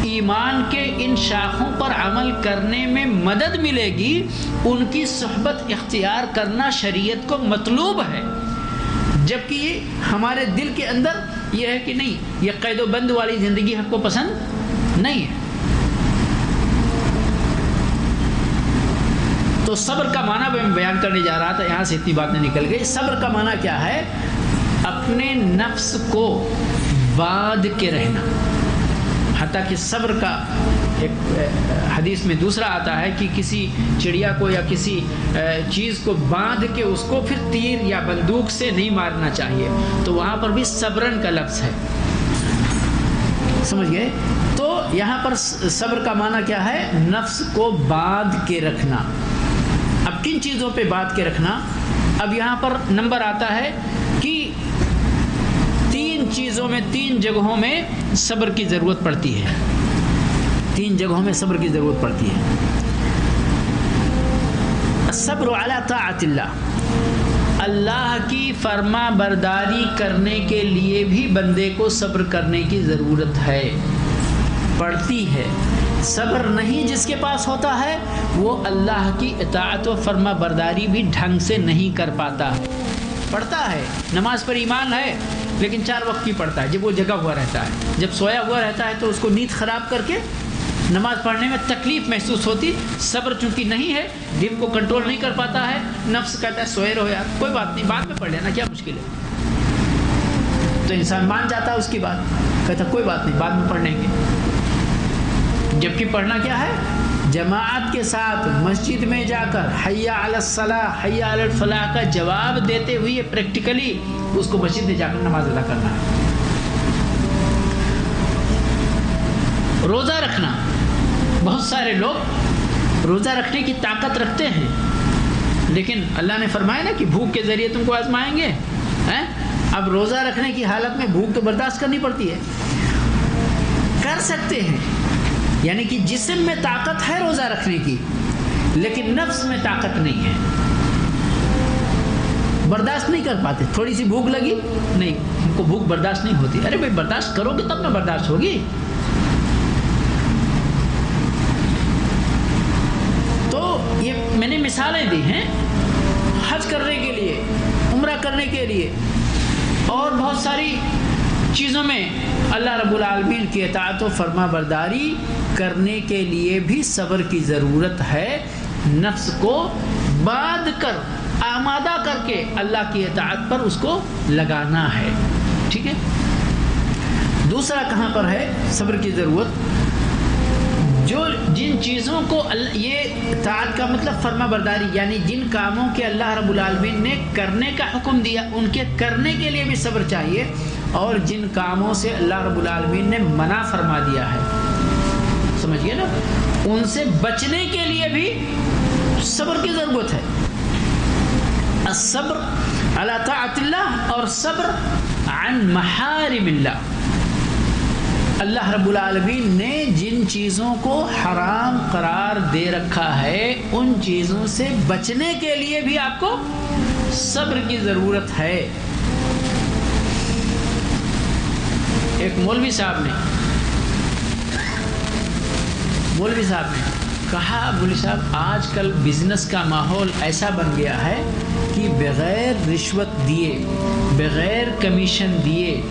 ایمان کے ان شاخوں پر عمل کرنے میں مدد ملے گی، ان کی صحبت اختیار کرنا شریعت کو مطلوب ہے، جبکہ یہ ہمارے دل کے اندر یہ ہے کہ نہیں، یہ قید و بند والی زندگی ہم کو پسند نہیں ہے۔ تو صبر کا معنی میں بیان کرنے جا رہا تھا، یہاں سے اتنی باتیں نکل گئی۔ صبر کا معنی کیا ہے؟ اپنے نفس کو باندھ کے رہنا، حتیٰ کہ صبر کا ایک حدیث میں دوسرا آتا ہے کہ کسی چڑیا کو یا کسی چیز کو باندھ کے اس کو پھر تیر یا بندوق سے نہیں مارنا چاہیے، تو وہاں پر بھی صبرن کا لفظ ہے، سمجھ گئے؟ تو یہاں پر صبر کا معنی کیا ہے؟ نفس کو باندھ کے رکھنا۔ اب کن چیزوں پہ باندھ کے رکھنا؟ اب یہاں پر نمبر آتا ہے کہ 3 چیزوں میں، 3 جگہوں میں صبر کی ضرورت پڑتی ہے، 3 جگہوں میں صبر کی ضرورت پڑتی ہے۔ الصبر علی طاعت اللہ، اللہ کی فرما برداری کرنے کے لیے بھی بندے کو صبر کرنے کی ضرورت ہے، پڑتی ہے۔ صبر نہیں جس کے پاس ہوتا ہے وہ اللہ کی اطاعت و فرما برداری بھی ڈھنگ سے نہیں کر پاتا، پڑھتا ہے، نماز پر ایمان ہے، لیکن 4 وقت کی پڑھتا ہے، جب وہ جگا ہوا رہتا ہے، جب سویا ہوا رہتا ہے تو اس کو نیند خراب کر کے نماز پڑھنے میں تکلیف محسوس ہوتی۔ صبر چونکہ نہیں ہے، دل کو کنٹرول نہیں کر پاتا ہے، نفس کہتا ہے سوئے رہو یار، کوئی بات نہیں، بعد میں پڑھ لینا، کیا مشکل ہے، تو انسان مان جاتا ہے اس کی بات، کہتا کوئی بات نہیں بعد میں پڑھ لیں گے، جبکہ پڑھنا کیا ہے؟ جماعت کے ساتھ مسجد میں جا کر حی علی الصلاح حی علی الفلاح کا جواب دیتے ہوئے پریکٹیکلی اس کو مسجد میں جا کر نماز ادا کرنا ہے. روزہ رکھنا، بہت سارے لوگ روزہ رکھنے کی طاقت رکھتے ہیں، لیکن اللہ نے فرمایا نا کہ بھوک کے ذریعے تم کو آزمائیں گے. اب روزہ رکھنے کی حالت میں بھوک تو برداشت کرنی پڑتی ہے. کر سکتے ہیں، یعنی کہ جسم میں طاقت ہے روزہ رکھنے کی، لیکن نفس میں طاقت نہیں ہے، برداشت نہیں کر پاتے. تھوڑی سی بھوک لگی، نہیں ہم کو بھوک برداشت نہیں ہوتی. ارے بھائی برداشت کرو گے تب نہ برداشت ہوگی. تو یہ میں نے مثالیں دی ہیں حج کرنے کے لیے، عمرہ کرنے کے لیے، اور بہت ساری چیزوں میں اللہ رب العالمین کی اطاعت و فرما برداری کرنے کے لیے بھی صبر کی ضرورت ہے. نفس کو باندھ کر آمادہ کر کے اللہ کی اطاعت پر اس کو لگانا ہے. ٹھیک ہے. دوسرا کہاں پر ہے صبر کی ضرورت؟ جو جن چیزوں کو یہ اطاعت کا مطلب فرما برداری، یعنی جن کاموں کے اللہ رب العالمین نے کرنے کا حکم دیا ان کے کرنے کے لیے بھی صبر چاہیے، اور جن کاموں سے اللہ رب العالمین نے منع فرما دیا ہے، سمجھیے نا، ان سے بچنے کے لیے بھی صبر کی ضرورت ہے. الصبر علی طاعت اللہ اور صبر عن محارم اللہ. اللہ رب العالمین نے جن چیزوں کو حرام قرار دے رکھا ہے ان چیزوں سے بچنے کے لیے بھی آپ کو صبر کی ضرورت ہے. ایک مولوی صاحب نے کہا، مولوی صاحب آج کل بزنس کا ماحول ایسا بن گیا ہے کہ بغیر رشوت دیے، بغیر کمیشن دیے،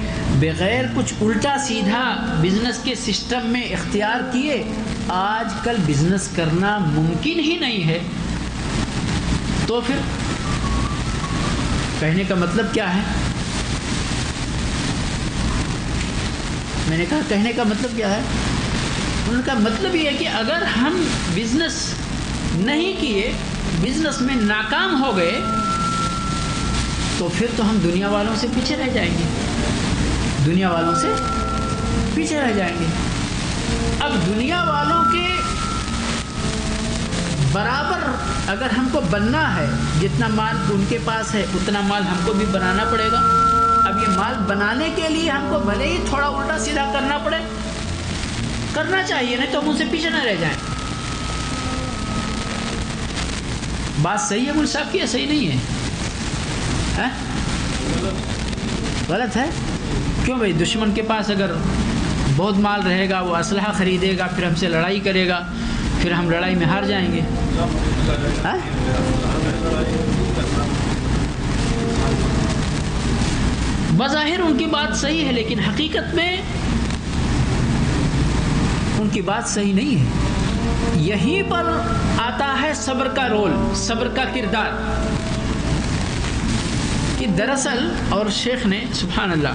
بغیر کچھ الٹا سیدھا بزنس کے سسٹم میں اختیار کیے آج کل بزنس کرنا ممکن ہی نہیں ہے. تو پھر کہنے کا مطلب کیا ہے؟ میں نے کہا کہنے کا مطلب کیا ہے؟ ان کا مطلب یہ ہے کہ اگر ہم بزنس نہیں کیے، بزنس میں ناکام ہو گئے، تو پھر تو ہم دنیا والوں سے پیچھے رہ جائیں گے، دنیا والوں سے پیچھے رہ جائیں گے. اب دنیا والوں کے برابر اگر ہم کو بننا ہے، جتنا مال ان کے پاس ہے اتنا مال ہم کو بھی بنانا پڑے گا. اب یہ مال بنانے کے لیے ہم کو بھلے ہی تھوڑا الٹا سیدھا کرنا پڑے، کرنا چاہیے، نہیں تو ہم ان سے پیچھے نہ رہ جائیں. بات صحیح ہے مول صاحب کی یا صحیح نہیں ہے؟ غلط ہے. کیوں بھائی؟ دشمن کے پاس اگر بہت مال رہے گا، وہ اسلحہ خریدے گا، پھر ہم سے لڑائی کرے گا، پھر ہم لڑائی میں ہار جائیں گے. بظاہر ان کی بات صحیح ہے، لیکن حقیقت میں ان کی بات صحیح نہیں ہے. یہیں پر آتا ہے صبر کا رول، صبر کا کردار، کہ دراصل، اور شیخ نے سبحان اللہ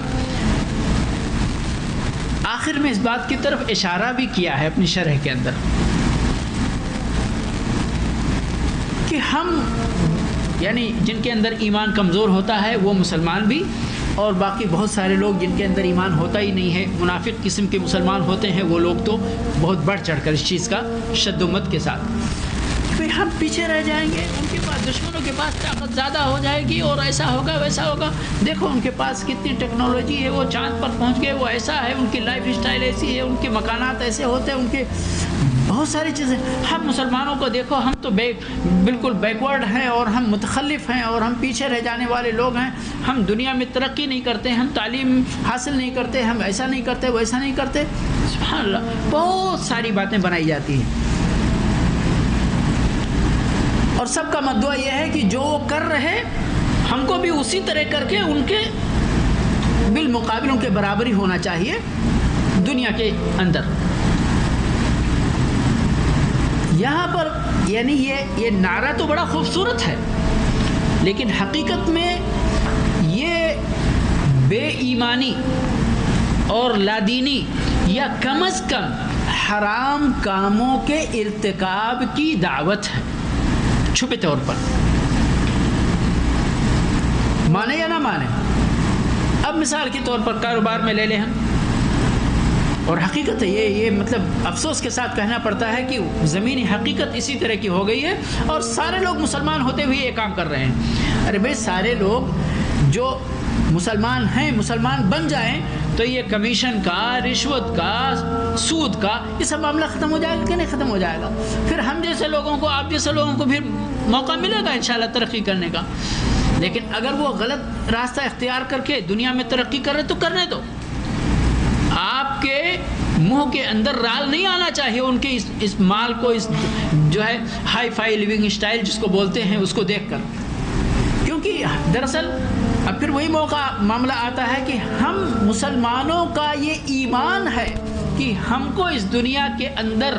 آخر میں اس بات کی طرف اشارہ بھی کیا ہے اپنی شرح کے اندر، کہ ہم یعنی جن کے اندر ایمان کمزور ہوتا ہے وہ مسلمان بھی، اور باقی بہت سارے لوگ جن کے اندر ایمان ہوتا ہی نہیں ہے، منافق قسم کے مسلمان ہوتے ہیں، وہ لوگ تو بہت بڑھ چڑھ کر اس چیز کا شد و مت کے ساتھ پھر ہم پیچھے رہ جائیں گے. ان کے پاس، دشمنوں کے پاس طاقت زیادہ ہو جائے گی، اور ایسا ہوگا ویسا ہوگا. دیکھو ان کے پاس کتنی ٹیکنالوجی ہے، وہ چاند پر پہنچ گئے، وہ ایسا ہے، ان کی لائف اسٹائل ایسی ہے، ان کے مکانات ایسے ہوتے ہیں، ان کے بہت ساری چیزیں. ہم مسلمانوں کو دیکھو، ہم تو بالکل بیکورڈ ہیں، اور ہم متخلف ہیں، اور ہم پیچھے رہ جانے والے لوگ ہیں. ہم دنیا میں ترقی نہیں کرتے، ہم تعلیم حاصل نہیں کرتے، ہم ایسا نہیں کرتے، ویسا نہیں کرتے. سبحان اللہ، بہت ساری باتیں بنائی جاتی ہیں، اور سب کا مدعا یہ ہے کہ جو وہ کر رہے ہم کو بھی اسی طرح کر کے ان کے بالمقابل ان کے برابری ہونا چاہیے دنیا کے اندر. یہاں پر یعنی یہ نعرہ تو بڑا خوبصورت ہے، لیکن حقیقت میں یہ بے ایمانی اور لادینی، یا کم از کم حرام کاموں کے ارتکاب کی دعوت ہے، چھپے طور پر، مانے یا نہ مانے۔ اب مثال کے طور پر کاروبار میں لے لیں ہم، اور حقیقت ہے یہ مطلب افسوس کے ساتھ کہنا پڑتا ہے کہ زمینی حقیقت اسی طرح کی ہو گئی ہے، اور سارے لوگ مسلمان ہوتے ہوئے یہ کام کر رہے ہیں۔ ارے بھائی سارے لوگ جو مسلمان ہیں مسلمان بن جائیں تو یہ کمیشن کا، رشوت کا، سود کا، یہ سب معاملہ ختم ہو جائے گا کہ نہیں ختم ہو جائے گا؟ پھر ہم جیسے لوگوں کو، آپ جیسے لوگوں کو پھر موقع ملے گا انشاءاللہ ترقی کرنے کا۔ لیکن اگر وہ غلط راستہ اختیار کر کے دنیا میں ترقی کر رہے تو کرنے دو۔ آپ کے منہ کے اندر رال نہیں آنا چاہیے ان کے اس مال کو، اس جو ہے ہائی فائی لیونگ اسٹائل جس کو بولتے ہیں اس کو دیکھ کر، کیونکہ دراصل اب پھر وہی معاملہ آتا ہے کہ ہم مسلمانوں کا یہ ایمان ہے کہ ہم کو اس دنیا کے اندر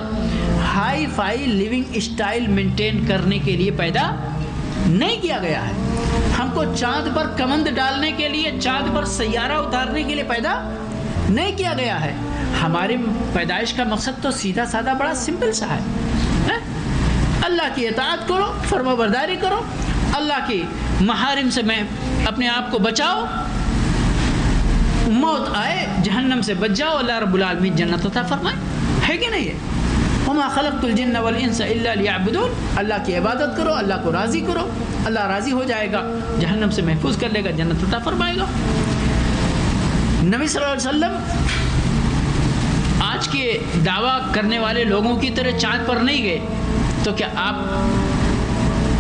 hifi living style maintain کرنے کے لیے پیدا نہیں کیا گیا ہے، ہم کو چاند پر کمند ڈالنے کے لیے، چاند پر سیارہ اتارنے کے لیے پیدا نہیں کیا گیا ہے۔ ہماری پیدائش کا مقصد تو سیدھا سادہ بڑا سمپل سا ہے، اللہ کی اطاعت کرو، فرما برداری کرو، اللہ کی محارم سے میں اپنے آپ کو بچاؤ، موت آئے جہنم سے بچ جاؤ، اللہ رب العالمین جنت عطا فرمائے، ہے کہ نہیں ہے؟ وما خلقت الجن والانس الا ليعبدون، اللہ کی عبادت کرو، اللہ کو راضی کرو، اللہ راضی ہو جائے گا، جہنم سے محفوظ کر لے گا، جنت عطا فرمائے گا۔ نبی صلی اللہ علیہ وسلم آج کے دعویٰ کرنے والے لوگوں کی طرح چاند پر نہیں گئے، تو کیا آپ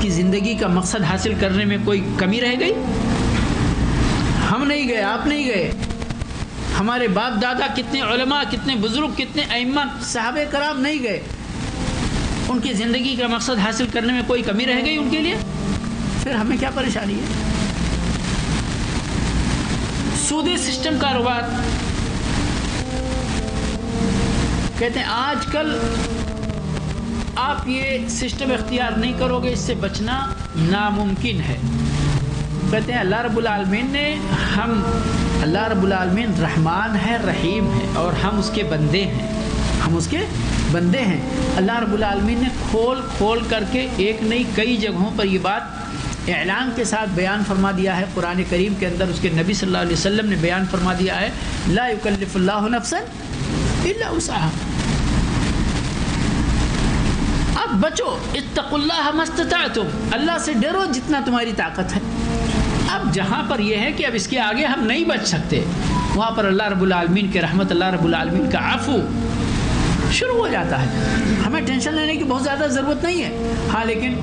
کی زندگی کا مقصد حاصل کرنے میں کوئی کمی رہ گئی؟ ہم نہیں گئے، آپ نہیں گئے، ہمارے باپ دادا کتنے علماء، کتنے بزرگ، کتنے ائمہ صحابہ کرام نہیں گئے، ان کی زندگی کا مقصد حاصل کرنے میں کوئی کمی رہ گئی ان کے لیے؟ پھر ہمیں کیا پریشانی ہے؟ سودی سسٹم کاروبار، کہتے ہیں آج کل آپ یہ سسٹم اختیار نہیں کرو گے، اس سے بچنا ناممکن ہے۔ کہتے ہیں اللہ رب العالمین نے، اللہ رب العالمین رحمان ہے، رحیم ہے، اور ہم اس کے بندے ہیں، ہم اس کے بندے ہیں۔ اللہ رب العالمین نے کھول کر کے ایک نہیں کئی جگہوں پر یہ بات اعلان کے ساتھ بیان فرما دیا ہے۔ قرآن کریم کے اندر اس کے نبی صلی اللہ علیہ وسلم نے بیان فرما دیا ہے، لا یکلف اللہ نفسا الا وسعها۔ اب بچو، اتقوا اللہ ما استطعتم، اللہ سے ڈرو جتنا تمہاری طاقت ہے۔ اب جہاں پر یہ ہے کہ اب اس کے آگے ہم نہیں بچ سکتے، وہاں پر اللہ رب العالمین کی رحمت، اللہ رب العالمین کا عفو شروع ہو جاتا ہے۔ ہمیں ٹینشن لینے کی بہت زیادہ ضرورت نہیں ہے، ہاں لیکن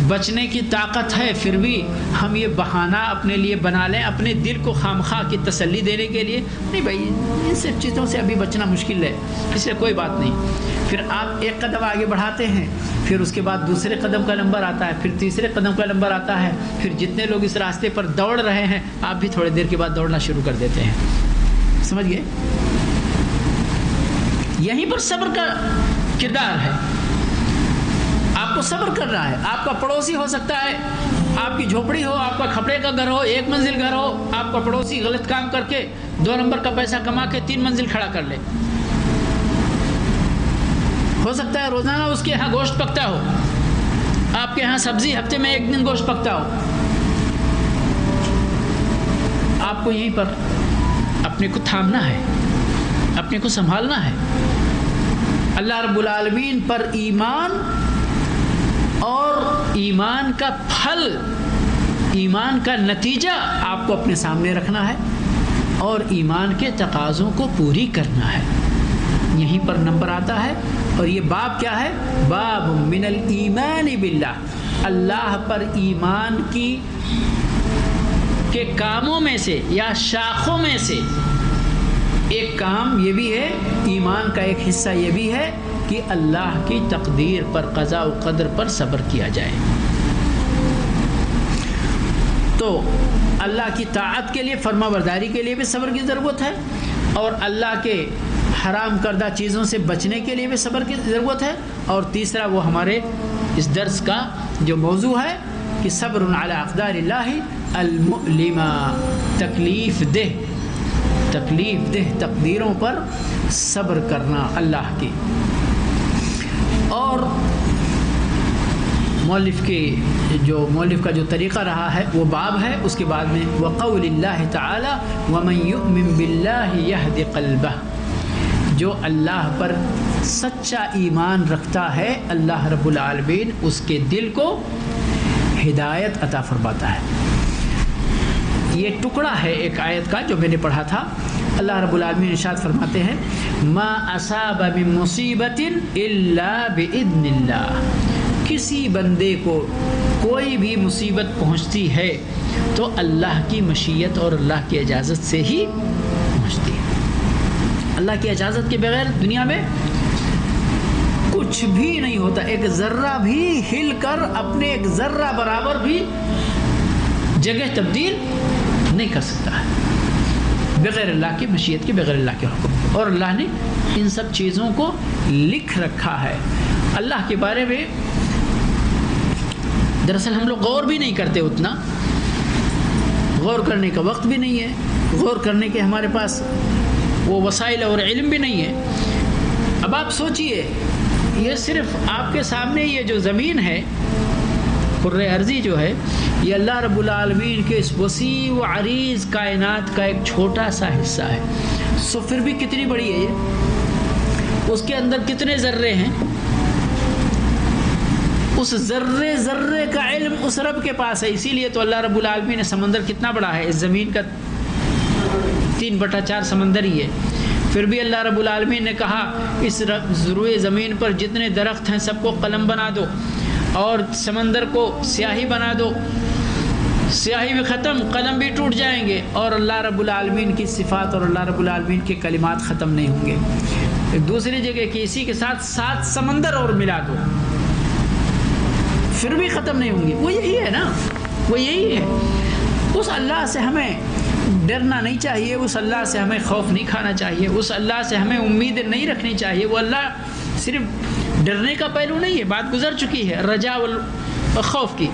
بچنے کی طاقت ہے، پھر بھی ہم یہ بہانہ اپنے لیے بنا لیں، اپنے دل کو خامخواہ کی تسلی دینے کے لیے، نہیں بھائی ان سب چیزوں سے ابھی بچنا مشکل ہے، اس لیے کوئی بات نہیں۔ پھر آپ ایک قدم آگے بڑھاتے ہیں، پھر اس کے بعد دوسرے قدم کا نمبر آتا ہے، پھر تیسرے قدم کا نمبر آتا ہے، پھر جتنے لوگ اس راستے پر دوڑ رہے ہیں آپ بھی تھوڑی دیر کے بعد دوڑنا شروع کر دیتے ہیں۔ سمجھ گئے؟ یہیں پر صبر کا کردار ہے، آپ کو صبر کرنا ہے۔ آپ کا پڑوسی ہو سکتا ہے، آپ کی جھوپڑی ہو، آپ کا کھپڑے کا گھر ہو، ایک منزل گھر ہو، آپ کا پڑوسی غلط کام کر کے 2 نمبر کا پیسہ کما کے 3 منزل کھڑا کر لے۔ ہو سکتا ہے روزانہ اس کے یہاں گوشت پکتا ہو، آپ کے یہاں سبزی ہفتے میں 1 دن گوشت پکتا ہو۔ آپ کو یہیں پر اپنے کو تھامنا ہے، اپنے کو سنبھالنا ہے۔ اللہ رب العالمین پر ایمان اور ایمان کا پھل، ایمان کا نتیجہ آپ کو اپنے سامنے رکھنا ہے اور ایمان کے تقاضوں کو پوری کرنا ہے۔ یہیں پر نمبر آتا ہے، اور یہ باب کیا ہے؟ باب من الایمان باللہ، اللہ پر ایمان کے کاموں میں سے یا شاخوں میں سے ایک کام یہ بھی ہے، ایمان کا ایک حصہ یہ بھی ہے کہ اللہ کی تقدیر پر، قضاء و قدر پر صبر کیا جائے۔ تو اللہ کی طاعت کے لیے، فرما برداری کے لیے بھی صبر کی ضرورت ہے، اور اللہ کے حرام کردہ چیزوں سے بچنے کے لیے بھی صبر کی ضرورت ہے۔ اور تیسرا وہ ہمارے اس درس کا جو موضوع ہے کہ صبر علی اقدار اللہ المؤلمہ، تکلیف دہ تکلیف دہ تقدیروں پر صبر کرنا اللہ کی. اور مؤلف کا جو طریقہ رہا ہے وہ باب ہے. اس کے بعد میں وقول اللہ تعالی ومن یؤمن باللہ یہد قلبہ، جو اللہ پر سچا ایمان رکھتا ہے اللہ رب العالمین اس کے دل کو ہدایت عطا فرماتا ہے. یہ ٹکڑا ہے ایک آیت کا جو میں نے پڑھا تھا. اللہ رب العالمین ارشاد فرماتے ہیں ما اصاب من مصیبت الا باذن اللہ، کسی بندے کو کوئی بھی مصیبت پہنچتی ہے تو اللہ کی مشیت اور اللہ کی اجازت سے ہی پہنچتی ہے. اللہ کی اجازت کے بغیر دنیا میں کچھ بھی نہیں ہوتا. ایک ذرہ بھی ہل کر اپنے ایک ذرہ برابر بھی جگہ تبدیل نہیں کر سکتا ہے بغیر اللہ کی مشیت کے، بغیر اللہ کے حکم. اور اللہ نے ان سب چیزوں کو لکھ رکھا ہے. اللہ کے بارے میں دراصل ہم لوگ غور بھی نہیں کرتے، اتنا غور کرنے کا وقت بھی نہیں ہے، غور کرنے کے ہمارے پاس وہ وسائل اور علم بھی نہیں ہے. اب آپ سوچئے، یہ صرف آپ کے سامنے یہ جو زمین ہے کرۂ ارضی جو ہے، یہ اللہ رب العالمین کے اس وسیع و عریض کائنات کا ایک چھوٹا سا حصہ ہے. سو پھر بھی کتنی بڑی ہے یہ، اس کے اندر کتنے ذرے ہیں، اس ذرے ذرے کا علم اس رب کے پاس ہے. اسی لیے تو اللہ رب العالمین نے سمندر کتنا بڑا ہے، اس زمین کا 3/4 سمندر ہی ہے. پھر بھی اللہ رب العالمین نے کہا اس روئے زمین پر جتنے درخت ہیں سب کو قلم بنا دو اور سمندر کو سیاہی بنا دو. سیاہی بھی ختم، قلم بھی ٹوٹ جائیں گے، اور اللہ رب العالمین کی صفات اور اللہ رب العالمین کے کلمات ختم نہیں ہوں گے. ایک دوسری جگہ کہ اسی کے ساتھ 7 سمندر اور ملا دو پھر بھی ختم نہیں ہوں گے. وہ یہی ہے نا، وہ یہی ہے. اس اللہ سے ہمیں ڈرنا نہیں چاہیے، اس اللہ سے ہمیں خوف نہیں کھانا چاہیے، اس اللہ سے ہمیں امید نہیں رکھنی چاہیے. وہ اللہ صرف ڈرنے کا پہلو نہیں ہے، بات گزر چکی ہے رجا و خوف کی.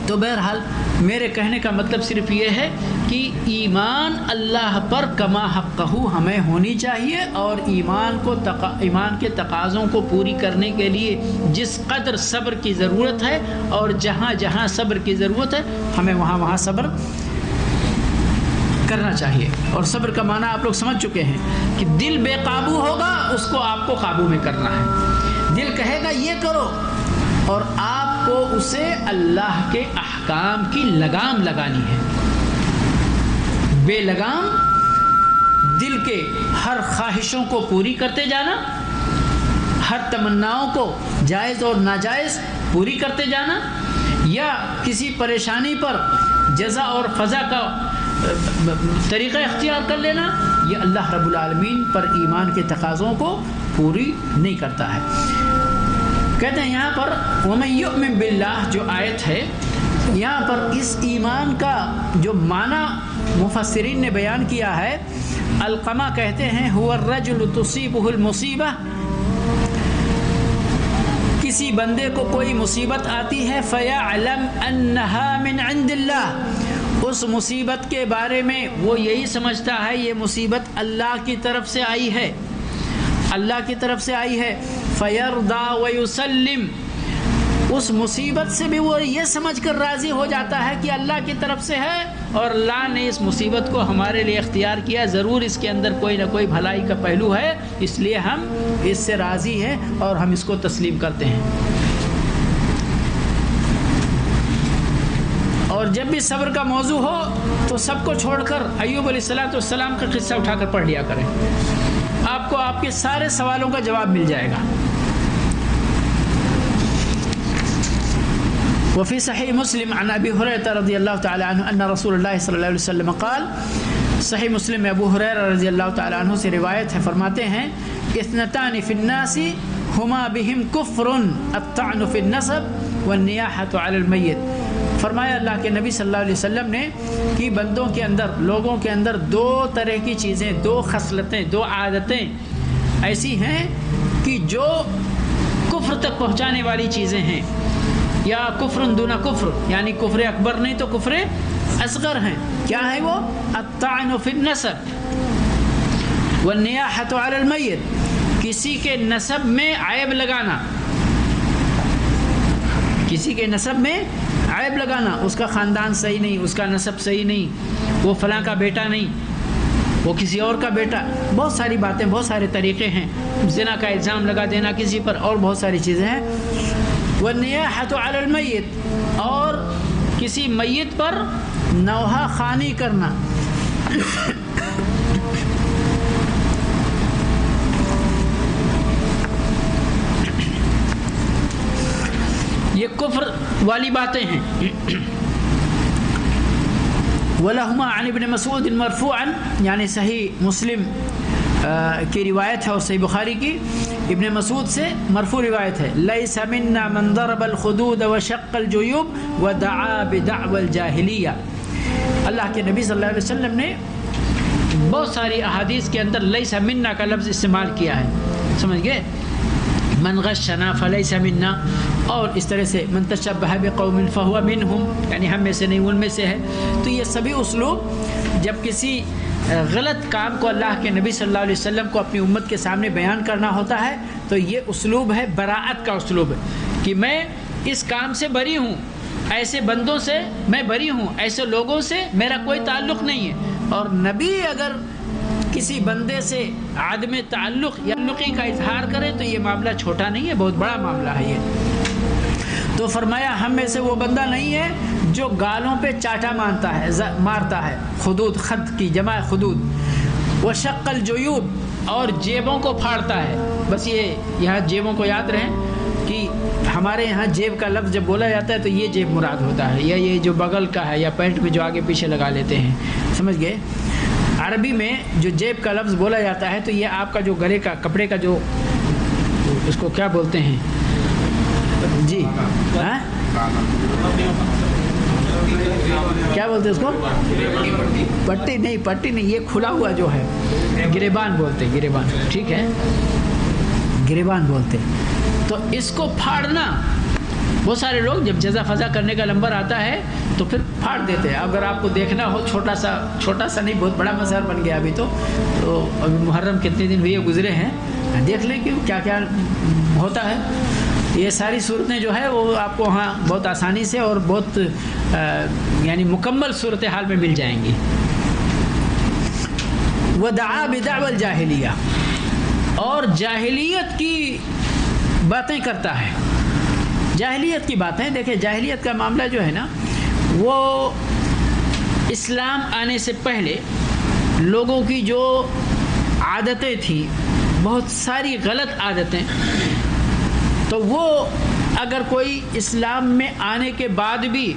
تو بہرحال میرے کہنے کا مطلب صرف یہ ہے کہ ایمان اللہ پر کما حقہ ہمیں ہونی چاہیے، اور ایمان کے تقاضوں کو پوری کرنے کے لیے جس قدر صبر کی ضرورت ہے اور جہاں جہاں صبر کی ضرورت ہے ہمیں وہاں وہاں صبر کرنا چاہیے. اور صبر کا معنی آپ لوگ سمجھ چکے ہیں کہ دل بے قابو ہوگا اس کو آپ کو قابو میں کرنا ہے. دل کہے گا یہ کرو اور آپ کو اسے اللہ کے احکام کی لگام لگانی ہے. بے لگام دل کے ہر خواہشوں کو پوری کرتے جانا، ہر تمناؤں کو جائز اور ناجائز پوری کرتے جانا، یا کسی پریشانی پر جزا اور فضا کا طریقہ اختیار کر لینا، یہ اللہ رب العالمین پر ایمان کے تقاضوں کو پوری نہیں کرتا ہے. کہتے ہیں یہاں پر وَمَن يُؤْمِن بِاللَّهِ جو آیت ہے، یہاں پر اس ایمان کا جو معنی مفسرین نے بیان کیا ہے، القمہ کہتے ہیں هُوَ الرَّجُلُ تُصِيبُهُ الْمُصِيبَةُ، کسی بندے کو کوئی مصیبت آتی ہے فَيَعْلَمْ أَنَّهَا مِنْ عِنْدِ اللَّهِ، اس مصیبت کے بارے میں وہ یہی سمجھتا ہے یہ مصیبت اللہ کی طرف سے آئی ہے، اللہ کی طرف سے آئی ہے. فَيَرْضَى وَيُسَلِّمْ، اس مصیبت سے بھی وہ یہ سمجھ کر راضی ہو جاتا ہے کہ اللہ کی طرف سے ہے اور اللہ نے اس مصیبت کو ہمارے لیے اختیار کیا، ضرور اس کے اندر کوئی نہ کوئی بھلائی کا پہلو ہے، اس لیے ہم اس سے راضی ہیں اور ہم اس کو تسلیم کرتے ہیں. اور جب بھی صبر کا موضوع ہو تو سب کو چھوڑ کر ایوب علیہ السلام کا قصہ اٹھا کر پڑھ لیا کریں، آپ کو آپ کے سارے سوالوں کا جواب مل جائے گا. وفي صحيح مسلم عن ابي هريره رضي الله تعالى عنه ان رسول الله صلى الله عليه وسلم قال، صحیح مسلم میں ابو ہریرہ رضی اللہ تعالی عنہ سے روایت ہے، فرماتے ہیں اثنتان في الناس هما بهم كفر الطعن في النسب والنياحة على الميت. فرمایا اللہ کے نبی صلی اللہ علیہ وسلم نے کہ بندوں کے اندر، لوگوں کے اندر دو طرح کی چیزیں، دو خصلتیں، دو عادتیں ایسی ہیں کہ جو کفر تک پہنچانے والی چیزیں ہیں، یا کفر دون کفر، یعنی کفر اکبر نہیں تو کفر اصغر ہیں. کیا ہے وہ؟ الطعن فی النسب، والنیاحۃ علی المیت، کسی کے نسب میں عیب لگانا، کسی کے نسب میں عیب لگانا، اس کا خاندان صحیح نہیں، اس کا نسب صحیح نہیں، وہ فلاں کا بیٹا نہیں، وہ کسی اور کا بیٹا، بہت ساری باتیں، بہت سارے طریقے ہیں، زنا کا الزام لگا دینا کسی پر، اور بہت ساری چیزیں ہیں۔ والنیاحۃ علی المیت، اور کسی میت پر نوحہ خوانی کرنا، یہ کفر والی باتیں ہیں۔ وَلَهُمَا عَنِ ابْنِ مَسْعُودٍ مَرْفُوعًا، یعنی صحیح مسلم کی روایت ہے اور صحیح بخاری کی، ابن مسعود سے مرفوع روایت ہے، لَيْسَ مِنَّا مَنْ ضَرَبَ الْخُدُودَ وَشَقَّ الْجُيُوبَ وَدَعَا بِدَعْوَى الْجَاهِلِيَّةِ۔ اللہ کے نبی صلی اللہ علیہ وسلم نے بہت ساری احادیث کے اندر لَيْسَ مِنَّا کا لفظ استعمال کیا ہے، سمجھ گئے؟ من غشنا فلیس منا، اور اس طرح سے من تشبہ بقوم فہو منہم، یعنی ہم میں سے نہیں ان میں سے ہے۔ تو یہ سبھی اسلوب جب کسی غلط کام کو اللہ کے نبی صلی اللہ علیہ وسلم کو اپنی امت کے سامنے بیان کرنا ہوتا ہے تو یہ اسلوب ہے، براءت کا اسلوب ہے، کہ میں اس کام سے بری ہوں، ایسے بندوں سے میں بری ہوں، ایسے لوگوں سے میرا کوئی تعلق نہیں ہے۔ اور نبی اگر کسی بندے سے عدم تعلق یا تعلقی کا اظہار کرے تو یہ معاملہ چھوٹا نہیں ہے، بہت بڑا معاملہ ہے یہ۔ تو فرمایا ہم میں سے وہ بندہ نہیں ہے جو گالوں پہ چاٹا مارتا ہے، خدود، خد کی جمع خدود، وشق الجیوب، اور جیبوں کو پھاڑتا ہے۔ بس یہ یہاں جیبوں کو یاد رہیں کہ ہمارے یہاں جیب کا لفظ جب بولا جاتا ہے تو یہ جیب مراد ہوتا ہے، یا یہ جو بغل کا ہے یا پینٹ میں جو آگے پیچھے لگا لیتے ہیں، سمجھ گئے؟ عربی میں جو جیب کا لفظ بولا جاتا ہے تو یہ آپ کا جو گلے کا کپڑے کا جو اس کو کیا بولتے ہیں جی، کیا بولتے ہیں اس کو؟ پٹی نہیں، پٹی نہیں، یہ کھلا ہوا جو ہے گریبان بولتے ہیں، گریبان، ٹھیک ہے، گریبان بولتے ہیں۔ تو اس کو پھاڑنا، بہت سارے لوگ جب جزا فضا کرنے کا نمبر آتا ہے تو پھر پھاڑ دیتے ہیں۔ اگر آپ کو دیکھنا ہو، چھوٹا سا نہیں، بہت بڑا مظہر بن گیا ابھی تو ابھی محرم کتنے دن ہوئے گزرے ہیں، دیکھ لیں کہ کیا کیا ہوتا ہے۔ یہ ساری صورتیں جو ہے وہ آپ کو وہاں بہت آسانی سے اور بہت یعنی مکمل صورتحال میں مل جائیں گی۔ وَدَعَا بِدَعْوَى الْجَاهِلِيَّةِ، اور جاہلیت کی باتیں کرتا ہے۔ جاہلیت کی باتیں، دیکھیں جاہلیت کا معاملہ جو ہے نا وہ اسلام آنے سے پہلے لوگوں کی جو عادتیں تھیں، بہت ساری غلط عادتیں، تو وہ اگر کوئی اسلام میں آنے کے بعد بھی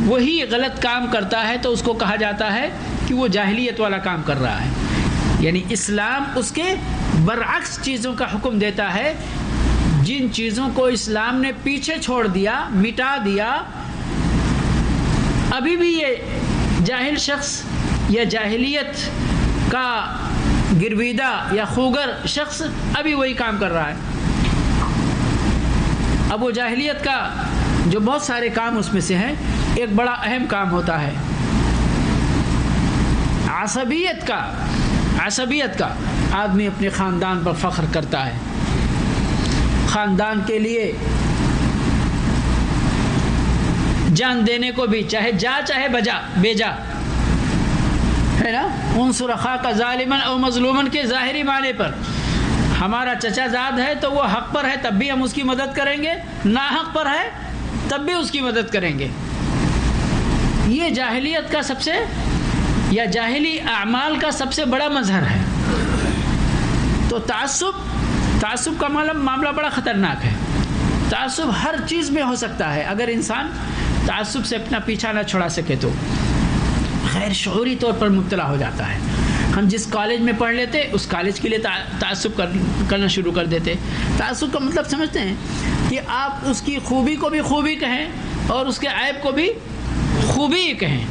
وہی غلط کام کرتا ہے تو اس کو کہا جاتا ہے کہ وہ جاہلیت والا کام کر رہا ہے۔ یعنی اسلام اس کے برعکس چیزوں کا حکم دیتا ہے، جن چیزوں کو اسلام نے پیچھے چھوڑ دیا، مٹا دیا، ابھی بھی یہ جاہل شخص یا جاہلیت کا گرویدہ یا خوگر شخص ابھی وہی کام کر رہا ہے۔ اب وہ جاہلیت کا جو بہت سارے کام اس میں سے ہیں، ایک بڑا اہم کام ہوتا ہے عصبیت کا۔ عصبیت کا آدمی اپنے خاندان پر فخر کرتا ہے، خاندان کے لیے جان دینے کو بھی، چاہے جا چاہے بے جا، ہے نا؟ انصر اخاک ظالما او مظلوما کے ظاہری معنی پر ہمارا چچا زاد ہے تو وہ حق پر ہے تب بھی ہم اس کی مدد کریں گے، ناحق پر ہے تب بھی اس کی مدد کریں گے۔ یہ جاہلیت کا سب سے یا جاہلی اعمال کا سب سے بڑا مظہر ہے۔ تو تعصب کا معاملہ بڑا خطرناک ہے۔ تعصب ہر چیز میں ہو سکتا ہے، اگر انسان تعصب سے اپنا پیچھا نہ چھڑا سکے تو غیر شعوری طور پر مبتلا ہو جاتا ہے۔ ہم جس کالج میں پڑھ لیتے اس کالج کے لیے تعصب کرنا شروع کر دیتے۔ تعصب کا مطلب سمجھتے ہیں کہ آپ اس کی خوبی کو بھی خوبی کہیں اور اس کے عیب کو بھی خوبی ہی کہیں،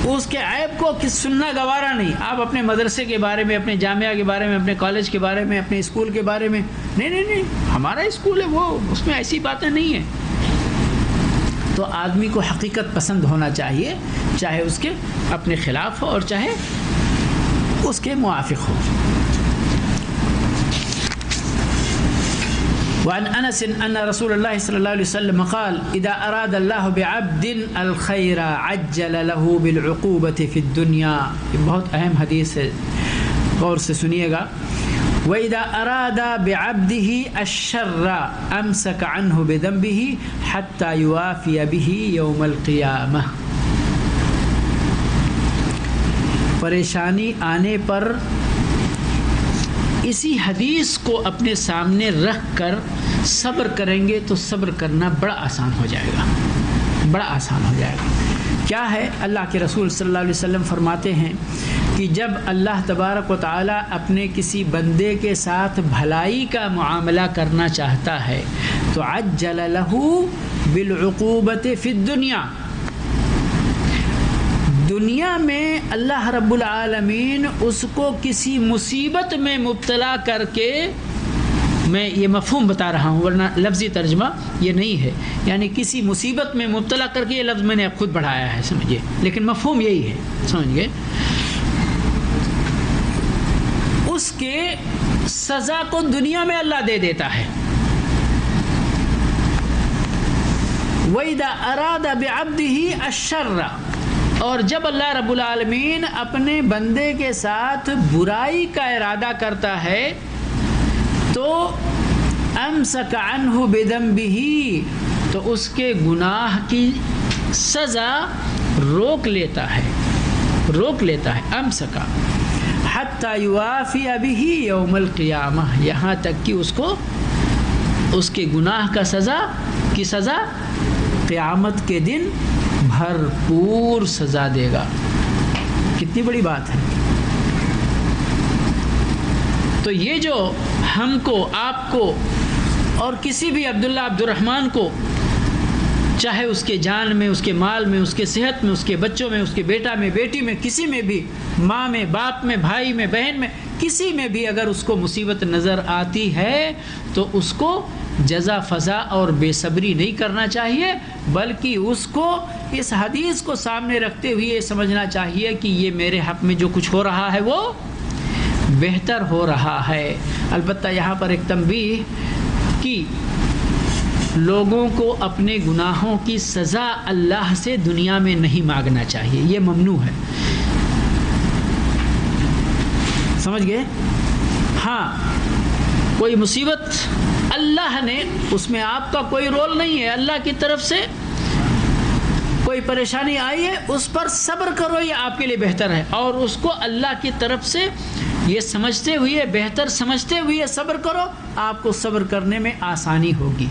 اس کے عیب کو سننا گوارا نہیں۔ آپ اپنے مدرسے کے بارے میں، اپنے جامعہ کے بارے میں، اپنے کالج کے بارے میں، اپنے اسکول کے بارے میں، نہیں ہمارا اسکول ہے وہ، اس میں ایسی باتیں نہیں ہیں۔ تو آدمی کو حقیقت پسند ہونا چاہیے، چاہے اس کے اپنے خلاف ہو اور چاہے اس کے موافق ہو۔ وعن انس ان رسول اللہ صلی اللہ علیہ وسلم قال اذا اراد اللہ بعبد الخیر عجل له بالعقوبة في الدنیا، یہ بہت اہم حدیث ہے، غور سے سنیے گا۔ وَإِذَا أَرَادَ بِعَبْدِهِ الشَّرَّ أَمْسَكَ عَنْهُ بِذَنبِهِ حَتَّى يُوَافِيَ بِهِ يَوْمَ الْقِيَامَةِ۔ پریشانی آنے پر اسی حدیث کو اپنے سامنے رکھ کر صبر کریں گے تو صبر کرنا بڑا آسان ہو جائے گا، بڑا آسان ہو جائے گا۔ کیا ہے؟ اللہ کے رسول صلی اللہ علیہ وسلم فرماتے ہیں کہ جب اللہ تبارک و تعالی اپنے کسی بندے کے ساتھ بھلائی کا معاملہ کرنا چاہتا ہے تو عجل له بالعقوبة فی الدنیا، دنیا میں اللہ رب العالمین اس کو کسی مصیبت میں مبتلا کر کے، میں یہ مفہوم بتا رہا ہوں ورنہ لفظی ترجمہ یہ نہیں ہے، یعنی کسی مصیبت میں مبتلا کر کے، یہ لفظ میں نے خود بڑھایا ہے سمجھیے، لیکن مفہوم یہی ہے، سمجھ گئے؟ اس کے سزا کو دنیا میں اللہ دے دیتا ہے۔ وَإِذَا أَرَادَ بِعَبْدِهِ الشَّرَّ، اور جب اللہ رب العالمین اپنے بندے کے ساتھ برائی کا ارادہ کرتا ہے تو امسک عنہ بذنبہ، تو اس کے گناہ کی سزا روک لیتا ہے، روک لیتا ہے، امسکا حتی یوافی بہ یوم القیامہ، یہاں تک کہ اس کو اس کے گناہ کا سزا قیامت کے دن بھرپور سزا دے گا۔ کتنی بڑی بات ہے۔ تو یہ جو ہم کو، آپ کو اور کسی بھی عبداللہ عبد الرحمن کو، چاہے اس کے جان میں، اس کے مال میں، اس کے صحت میں، اس کے بچوں میں، اس کے بیٹا میں، بیٹی میں، کسی میں بھی، ماں میں، باپ میں، بھائی میں، بہن میں، کسی میں بھی اگر اس کو مصیبت نظر آتی ہے تو اس کو جزا فضا اور بے صبری نہیں کرنا چاہیے، بلکہ اس کو اس حدیث کو سامنے رکھتے ہوئے یہ سمجھنا چاہیے کہ یہ میرے حق میں جو کچھ ہو رہا ہے وہ بہتر ہو رہا ہے۔ البتہ یہاں پر ایک تنبیہ کہ لوگوں کو اپنے گناہوں کی سزا اللہ سے دنیا میں نہیں مانگنا چاہیے، یہ ممنوع ہے، سمجھ گئے؟ ہاں، کوئی مصیبت اللہ نے، اس میں آپ کا کوئی رول نہیں ہے، اللہ کی طرف سے کوئی پریشانی آئی ہے اس پر صبر کرو، یہ آپ کے لیے بہتر ہے، اور اس کو اللہ کی طرف سے یہ سمجھتے ہوئے، بہتر سمجھتے ہوئے صبر کرو، آپ کو صبر کرنے میں آسانی ہوگی۔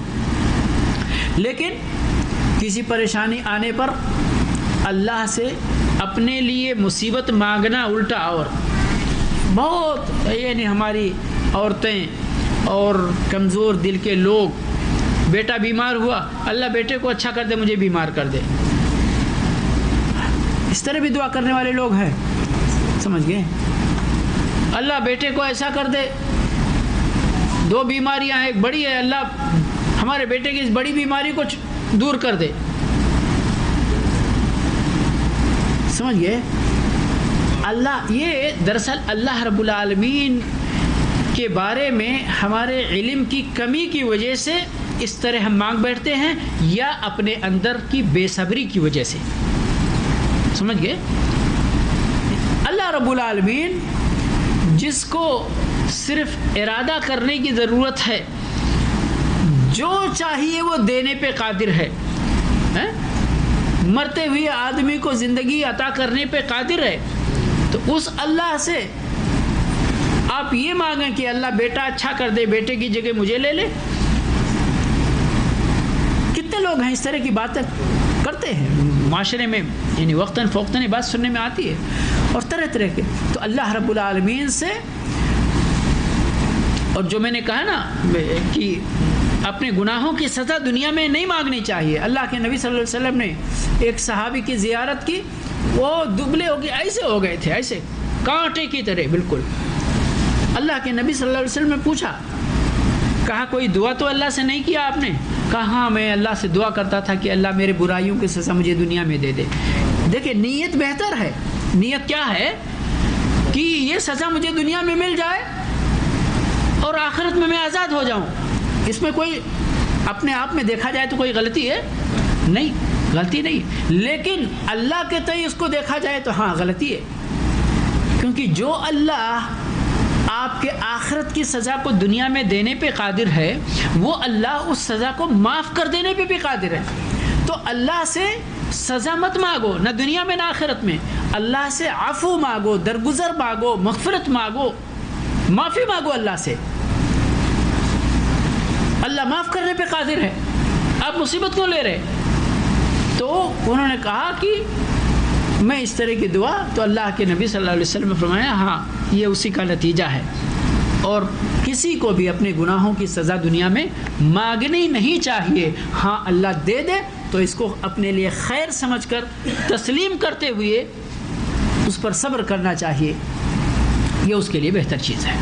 لیکن کسی پریشانی آنے پر اللہ سے اپنے لیے مصیبت مانگنا الٹا، اور بہت یعنی ہماری عورتیں اور کمزور دل کے لوگ، بیٹا بیمار ہوا، اللہ بیٹے کو اچھا کر دے، مجھے بیمار کر دے، اس طرح بھی دعا کرنے والے لوگ ہیں، سمجھ گئے؟ اللہ بیٹے کو ایسا کر دے، دو بیماریاں ہیں، ایک بڑی ہے، اللہ ہمارے بیٹے کی اس بڑی بیماری کو دور کر دے، سمجھ گئے؟ اللہ، یہ دراصل اللہ رب العالمین کے بارے میں ہمارے علم کی کمی کی وجہ سے اس طرح ہم مانگ بیٹھتے ہیں، یا اپنے اندر کی بے صبری کی وجہ سے، سمجھ گئے؟ اللہ رب العالمین جس کو صرف ارادہ کرنے کی ضرورت ہے، جو چاہیے وہ دینے پہ قادر ہے، مرتے ہوئے آدمی کو زندگی عطا کرنے پہ قادر ہے، تو اس اللہ سے آپ یہ مانگیں کہ اللہ بیٹا اچھا کر دے، بیٹے کی جگہ مجھے لے لے۔ کتنے لوگ ہیں اس طرح کی باتیں کرتے ہیں معاشرے میں، یعنی وقتاً فوقتاً یہ بات سننے میں آتی ہے، اور طرح طرح کے۔ تو اللہ رب العالمین سے، اور جو میں نے کہا نا کہ اپنے گناہوں کی سزا دنیا میں نہیں مانگنی چاہیے۔ اللہ کے نبی صلی اللہ علیہ وسلم نے ایک صحابی کی زیارت کی، وہ دبلے ہو گئے، ایسے ہو گئے تھے، ایسے کانٹے کی طرح بالکل۔ اللہ کے نبی صلی اللہ علیہ وسلم نے پوچھا کہا کوئی دعا تو اللہ سے نہیں کیا آپ نے؟ کہا ہاں میں اللہ سے دعا کرتا تھا کہ اللہ میرے برائیوں کی سزا مجھے دنیا میں دے دے۔ دیکھیں نیت بہتر ہے، نیت کیا ہے کہ یہ سزا مجھے دنیا میں مل جائے اور آخرت میں آزاد ہو جاؤں۔ اس میں کوئی اپنے آپ میں دیکھا جائے تو کوئی غلطی ہے نہیں، غلطی نہیں، لیکن اللہ کے تئیں اس کو دیکھا جائے تو ہاں غلطی ہے، کیونکہ جو اللہ آپ کے آخرت کی سزا کو دنیا میں دینے پہ قادر ہے وہ اللہ اس سزا کو معاف کر دینے پہ بھی قادر ہے۔ تو اللہ سے سزا مت مانگو، نہ دنیا میں نہ آخرت میں، اللہ سے عفو مانگو، درگزر مانگو، مغفرت مانگو، معافی مانگو اللہ سے، اللہ معاف کرنے پہ قادر ہے، آپ مصیبت کیوں لے رہے؟ تو انہوں نے کہا کہ میں اس طرح کی دعا، تو اللہ کے نبی صلی اللہ علیہ وسلم نے فرمایا ہاں یہ اسی کا نتیجہ ہے، اور کسی کو بھی اپنے گناہوں کی سزا دنیا میں مانگنی نہیں چاہیے، ہاں اللہ دے دے تو اس کو اپنے لیے خیر سمجھ کر تسلیم کرتے ہوئے اس پر صبر کرنا چاہیے، یہ اس کے لیے بہتر چیز ہے۔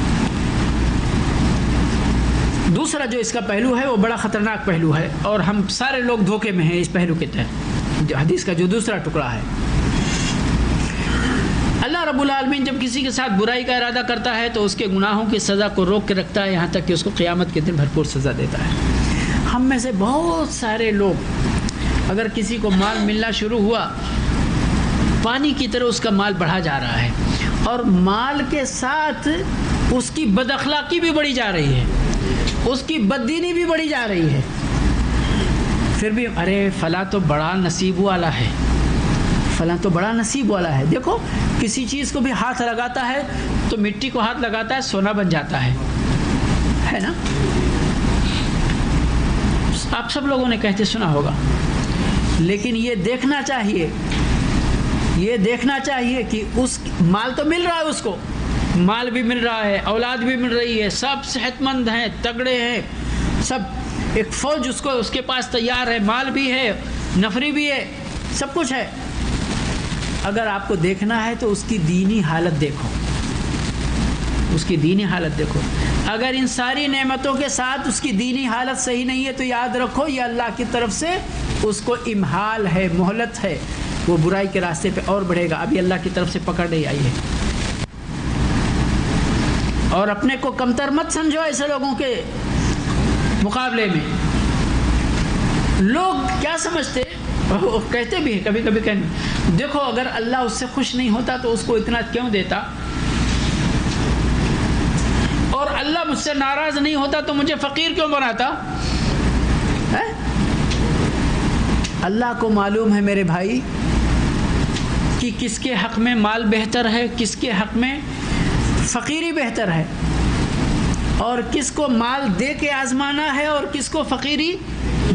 دوسرا جو اس کا پہلو ہے وہ بڑا خطرناک پہلو ہے، اور ہم سارے لوگ دھوکے میں ہیں اس پہلو کے تحت، حدیث کا جو دوسرا ٹکڑا ہے۔ اللہ رب العالمین جب کسی کے ساتھ برائی کا ارادہ کرتا ہے تو اس کے گناہوں کی سزا کو روک کے رکھتا ہے، یہاں تک کہ اس کو قیامت کے دن بھرپور سزا دیتا ہے۔ ہم میں سے بہت سارے لوگ، اگر کسی کو مال ملنا شروع ہوا، پانی کی طرح اس کا مال بڑھا جا رہا ہے، اور مال کے ساتھ اس کی بد اخلاقی بھی بڑھی جا رہی ہے، اس کی بددینی بھی بڑھی جا رہی ہے، پھر بھی ارے فلاں تو بڑا نصیب والا ہے، فلاں تو بڑا نصیب والا ہے۔ دیکھو کسی چیز کو بھی ہاتھ لگاتا ہے تو مٹی کو ہاتھ لگاتا ہے سونا بن جاتا ہے نا؟ آپ سب لوگوں نے کہتے سنا ہوگا، لیکن یہ دیکھنا چاہیے کہ اس مال تو مل رہا ہے، اس کو مال بھی مل رہا ہے، اولاد بھی مل رہی ہے، سب صحت مند ہیں، تگڑے ہیں، سب ایک فوج اس کے پاس تیار ہے، مال بھی ہے، نفری بھی ہے، سب کچھ ہے۔ اگر آپ کو دیکھنا ہے تو اس کی دینی حالت دیکھو، اس کی دینی حالت دیکھو۔ اگر ان ساری نعمتوں کے ساتھ اس کی دینی حالت صحیح نہیں ہے تو یاد رکھو یہ اللہ کی طرف سے اس کو امہال ہے، مہلت ہے، وہ برائی کے راستے پہ اور بڑھے گا، ابھی اللہ کی طرف سے پکڑ نہیں آئی ہے۔ اور اپنے کو کمتر مت سمجھو ایسے لوگوں کے مقابلے میں۔ لوگ کیا سمجھتے، کہتے بھی ہیں کبھی کبھی، کہیں دیکھو اگر اللہ اس سے خوش نہیں ہوتا تو اس کو اتنا کیوں دیتا، اور اللہ مجھ سے ناراض نہیں ہوتا تو مجھے فقیر کیوں بناتا ہے؟ اللہ کو معلوم ہے میرے بھائی کہ کس کے حق میں مال بہتر ہے، کس کے حق میں فقیری بہتر ہے، اور کس کو مال دے کے آزمانا ہے اور کس کو فقیری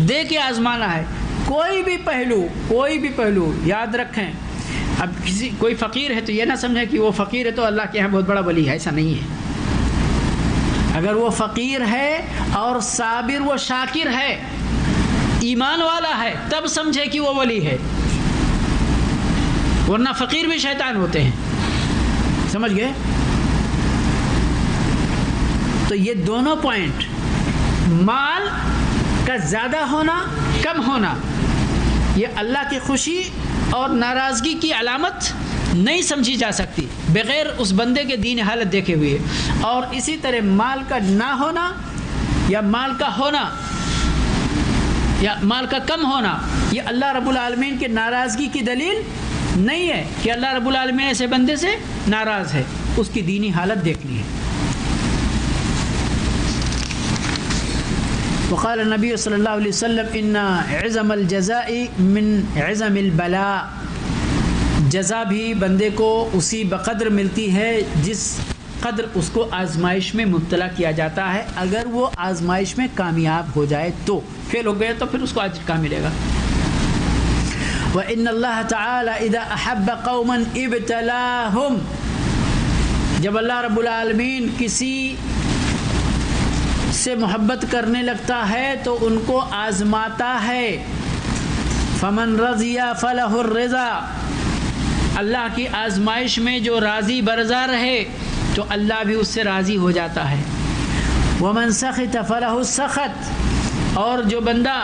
دے کے آزمانا ہے۔ کوئی بھی پہلو یاد رکھیں۔ اب کوئی فقیر ہے تو یہ نہ سمجھیں کہ وہ فقیر ہے تو اللہ کے یہاں بہت بڑا ولی ہے، ایسا نہیں ہے۔ اگر وہ فقیر ہے اور صابر و شاکر ہے، ایمان والا ہے، تب سمجھے کہ وہ ولی ہے، ورنہ فقیر بھی شیطان ہوتے ہیں، سمجھ گئے؟ تو یہ دونوں پوائنٹ، مال کا زیادہ ہونا کم ہونا، یہ اللہ کی خوشی اور ناراضگی کی علامت نہیں سمجھی جا سکتی بغیر اس بندے کے دین حالت دیکھے ہوئے، اور اسی طرح مال کا نہ ہونا یا مال کا ہونا یا مال کا کم ہونا یہ اللہ رب العالمین کے ناراضگی کی دلیل نہیں ہے کہ اللہ رب العالمین ایسے بندے سے ناراض ہے، اس کی دینی حالت دیکھنی ہے۔ وقال النبی صلی اللہ علیہ وسلم ان عظم الجزاء من عظم البلاء، جزا بھی بندے کو اسی بقدر ملتی ہے جس قدر اس کو آزمائش میں مبتلا کیا جاتا ہے، اگر وہ آزمائش میں کامیاب ہو جائے تو، فیل ہو گئے تو پھر اس کو اجر کہاں ملے گا۔ وَإِنَّ اللَّهَ تَعَالَى إِذَا أَحَبَّ قَوْمًا ابْتَلَاهُمْ، جب اللہ رب العالمین کسی سے محبت کرنے لگتا ہے تو ان کو آزماتا ہے۔ فَمَنْ رَضِيَ فَلَهُ الرِّضَا، اللہ کی آزمائش میں جو راضی برضا رہے تو اللہ بھی اس سے راضی ہو جاتا ہے۔ ومن سخط فلہ السخط، اور جو بندہ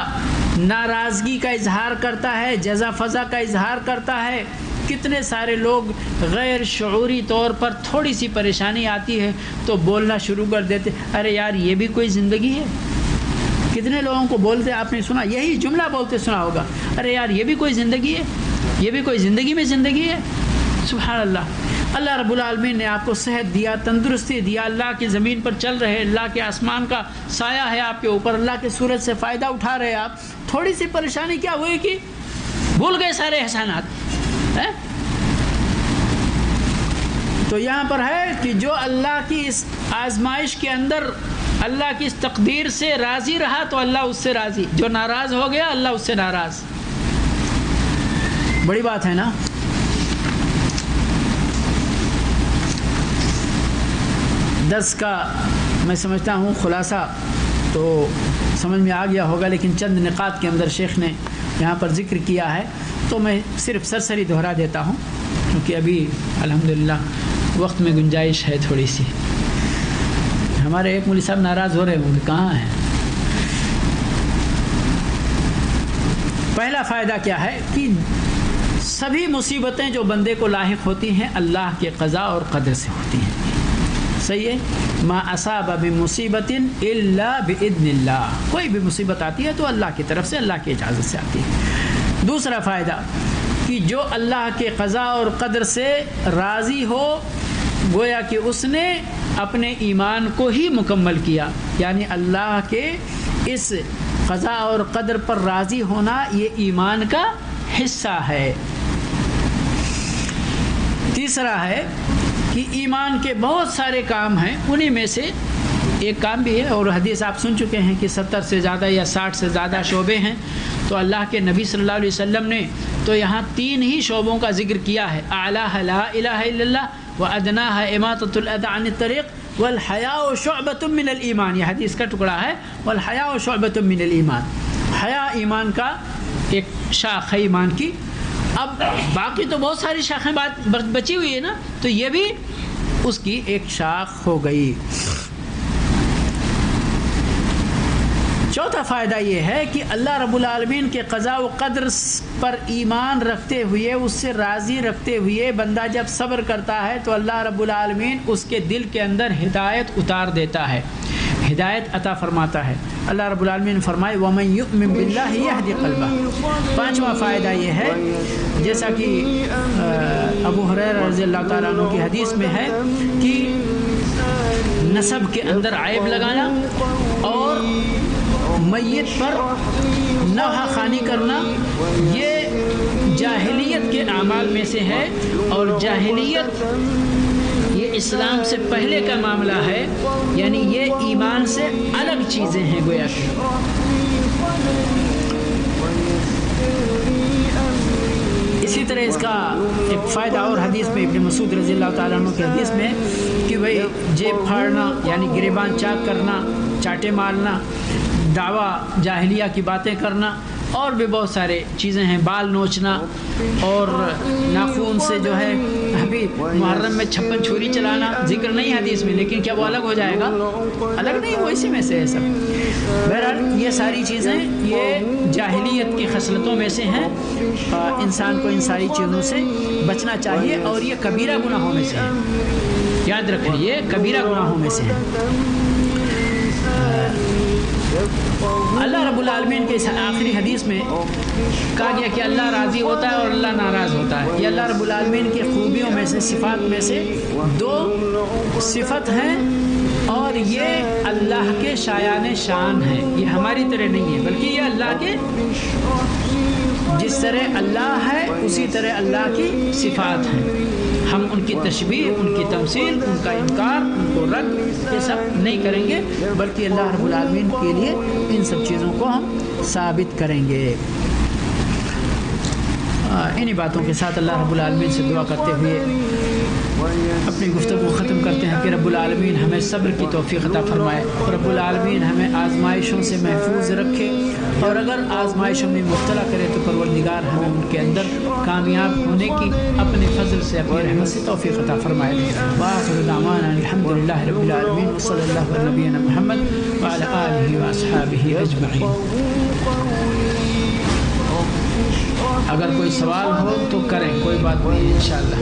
ناراضگی کا اظہار کرتا ہے، جزا فضا کا اظہار کرتا ہے. کتنے سارے لوگ غیر شعوری طور پر تھوڑی سی پریشانی آتی ہے تو بولنا شروع کر دیتے، ارے یار یہ بھی کوئی زندگی ہے. کتنے لوگوں کو بولتے آپ نے سنا، یہی جملہ بولتے سنا ہوگا، ارے یار یہ بھی کوئی زندگی ہے، یہ بھی کوئی زندگی میں زندگی ہے. سبحان اللہ. اللہ رب العالمین نے آپ کو صحت دیا، تندرستی دیا، اللہ کی زمین پر چل رہے، اللہ کے آسمان کا سایہ ہے آپ کے اوپر، اللہ کے سورج سے فائدہ اٹھا رہے. آپ تھوڑی سی پریشانی کیا ہوئی کہ بھول گئے سارے احسانات. تو یہاں پر ہے کہ جو اللہ کی اس آزمائش کے اندر اللہ کی اس تقدیر سے راضی رہا تو اللہ اس سے راضی، جو ناراض ہو گیا اللہ اس سے ناراض. بڑی بات ہے نا. درس کا میں سمجھتا ہوں خلاصہ تو سمجھ میں آ گیا ہوگا، لیکن چند نقاط کے اندر شیخ نے یہاں پر ذکر کیا ہے تو میں صرف سرسری دہرا دیتا ہوں، کیونکہ ابھی الحمدللہ وقت میں گنجائش ہے تھوڑی سی. ہمارے ایک مولوی صاحب ناراض ہو رہے ہوں گے، کہاں ہیں؟ پہلا فائدہ کیا ہے کہ سبھی مصیبتیں جو بندے کو لاحق ہوتی ہیں اللہ کے قضاء اور قدر سے ہوتی ہیں. صحیح ہے. ما اصاب بمصیبت الا باذن اللہ، کوئی بھی مصیبت آتی ہے تو اللہ کی طرف سے، اللہ کی اجازت سے آتی ہے. دوسرا فائدہ کہ جو اللہ کے قضاء اور قدر سے راضی ہو گویا کہ اس نے اپنے ایمان کو ہی مکمل کیا، یعنی اللہ کے اس قضاء اور قدر پر راضی ہونا یہ ایمان کا حصہ ہے. تیسرا ہے کہ ایمان کے بہت سارے کام ہیں، انہی میں سے ایک کام بھی ہے، اور حدیث آپ سن چکے ہیں کہ 70 سے زیادہ یا 60 سے زیادہ شعبے ہیں. تو اللہ کے نبی صلی اللہ علیہ وسلم نے تو یہاں 3 ہی شعبوں کا ذکر کیا ہے. اعلیٰ لا الہ الا اللہ، وادناھا اماطۃ الاذی عن الطریق، والحیاء شعبۃ من الایمان. یہ حدیث کا ٹکڑا ہے، والحیاء شعبۃ من الایمان. حیا ایمان کا ایک شاخ ہے ایمان کی. اب باقی تو بہت ساری شاخیں بچی ہوئی ہے نا، تو یہ بھی اس کی ایک شاخ ہو گئی. چوتھا فائدہ یہ ہے کہ اللہ رب العالمین کے قضاء و قدر پر ایمان رکھتے ہوئے، اس سے راضی رکھتے ہوئے بندہ جب صبر کرتا ہے تو اللہ رب العالمین اس کے دل کے اندر ہدایت اتار دیتا ہے، ہدایت عطا فرماتا ہے. اللہ رب العالمین فرمائے وَمَن يُؤْمِن بِاللَّهِ يَهْدِ قَلْبَهُ. پانچواں فائدہ یہ ہے جیسا کہ ابو ہریرہ رضی اللہ تعالیٰ عنہ کی حدیث میں ہے کہ نسب کے اندر عیب لگانا اور میت پر نوحہ خوانی کرنا یہ جاہلیت کے اعمال میں سے ہے، اور جاہلیت یہ اسلام سے پہلے کا معاملہ ہے، یعنی یہ ایمان سے الگ چیزیں ہیں گویا کہ. اسی طرح اس کا ایک فائدہ اور حدیث میں ابن مسعود رضی اللہ تعالیٰ عنہ کی حدیث میں کہ بھئی جیب پھاڑنا یعنی گریبان چاک کرنا، چاٹے مارنا، دعویٰ جاہلیہ کی باتیں کرنا، اور بھی بہت سارے چیزیں ہیں، بال نوچنا اور ناخون سے جو ہے ابھی محرم میں 56 چھری چلانا ذکر نہیں حدیث میں، لیکن کیا وہ الگ ہو جائے گا؟ الگ نہیں، وہ اسی میں سے ہے سب. بہرحال یہ ساری چیزیں یہ جاہلیت کی خصلتوں میں سے ہیں. انسان کو ان ساری چیزوں سے بچنا چاہیے، اور یہ کبیرہ گناہوں میں سے ہے. یاد رکھیں یہ کبیرہ گناہوں میں سے ہے. اللہ رب العالمین کے اس آخری حدیث میں کہا گیا کہ اللہ راضی ہوتا ہے اور اللہ ناراض ہوتا ہے. یہ اللہ رب العالمین کی خوبیوں میں سے، صفات میں سے 2 صفت ہیں، اور یہ اللہ کے شایان شان ہیں. یہ ہماری طرح نہیں ہے، بلکہ یہ اللہ کے، جس طرح اللہ ہے اسی طرح اللہ کی صفات ہیں. ہم ان کی تشبیہ، ان کی تمثیل، ان کا انکار، ان کو رد، یہ سب نہیں کریں گے، بلکہ اللہ رب العالمین کے لیے ان سب چیزوں کو ہم ثابت کریں گے. انہی باتوں کے ساتھ اللہ رب العالمین سے دعا کرتے ہوئے اپنی گفتگو ختم کرتے ہیں کہ رب العالمین ہمیں صبر کی توفیق عطا فرمائے، رب العالمین ہمیں آزمائشوں سے محفوظ رکھے، اور اگر آزمائشوں میں مبتلا کرے تو پروردگار ہمیں ان کے اندر کامیاب ہونے کی اپنے فضل سے اپنی رحمت سے توفیق عطا فرمائے۔ وآخر دعوانا الحمدللہ رب العالمین وصلی اللہ علی نبینا محمد وعلی آلہ واصحابہ اجمعین۔ اگر کوئی سوال ہو تو کریں، کوئی بات نہیں انشاءاللہ۔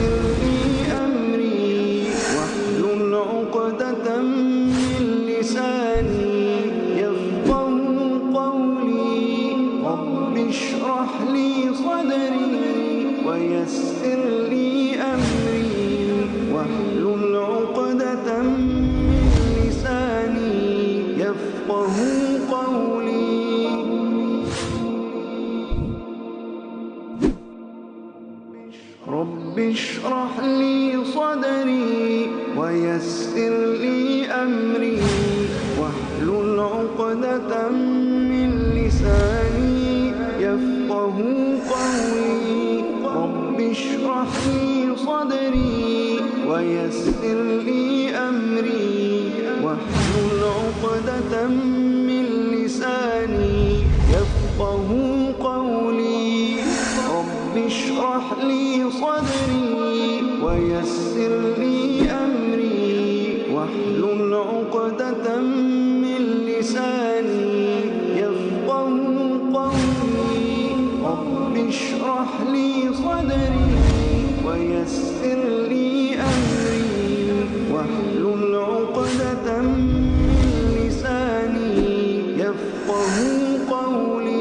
ويسر لي أمري واحلل عقدة من لساني يفقه قولي رب اشرح لي صدري ويسر لي أمري واحلل عقدة من لساني يفقه قولي رب اشرح لي صدري ويسر لي أمري واحلل عقدة من لساني يفقه قولي رب اشرح لي صدري ويسر لي أمري واحلل عقدة من لساني يفقه قولي رب اشرح لي صدري ويسر لي أمري واحلل عقدة من لساني يفقه قولي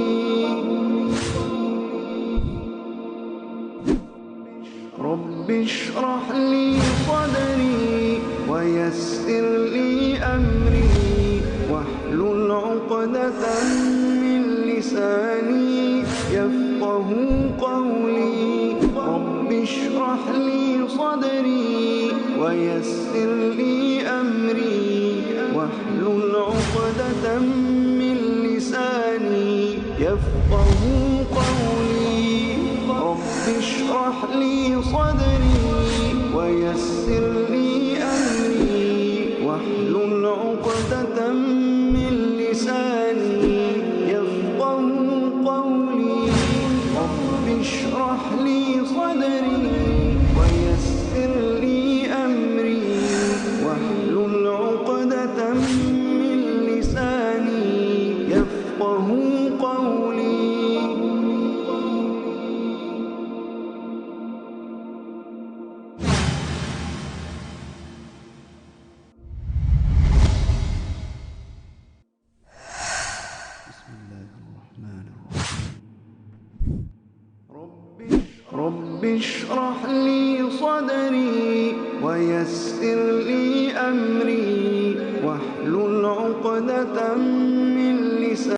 رب اشرح لي صدري ويسر لي أمري واحلل عقدة من لساني يفقه قولي رب اشرح لي صدري ويسر لي أمري واحلل عقدة من لساني يفقه قولي رب اشرح لي صدري ويسر لي أمري واحلل عقدة من لساني يفقه قولي رب اشرح لي صدري ويسر لي أمري واحلل عقدة من لساني يفقه قولي رب اشرح لي صدري ويسر لي أمري واحلل عقدة من لساني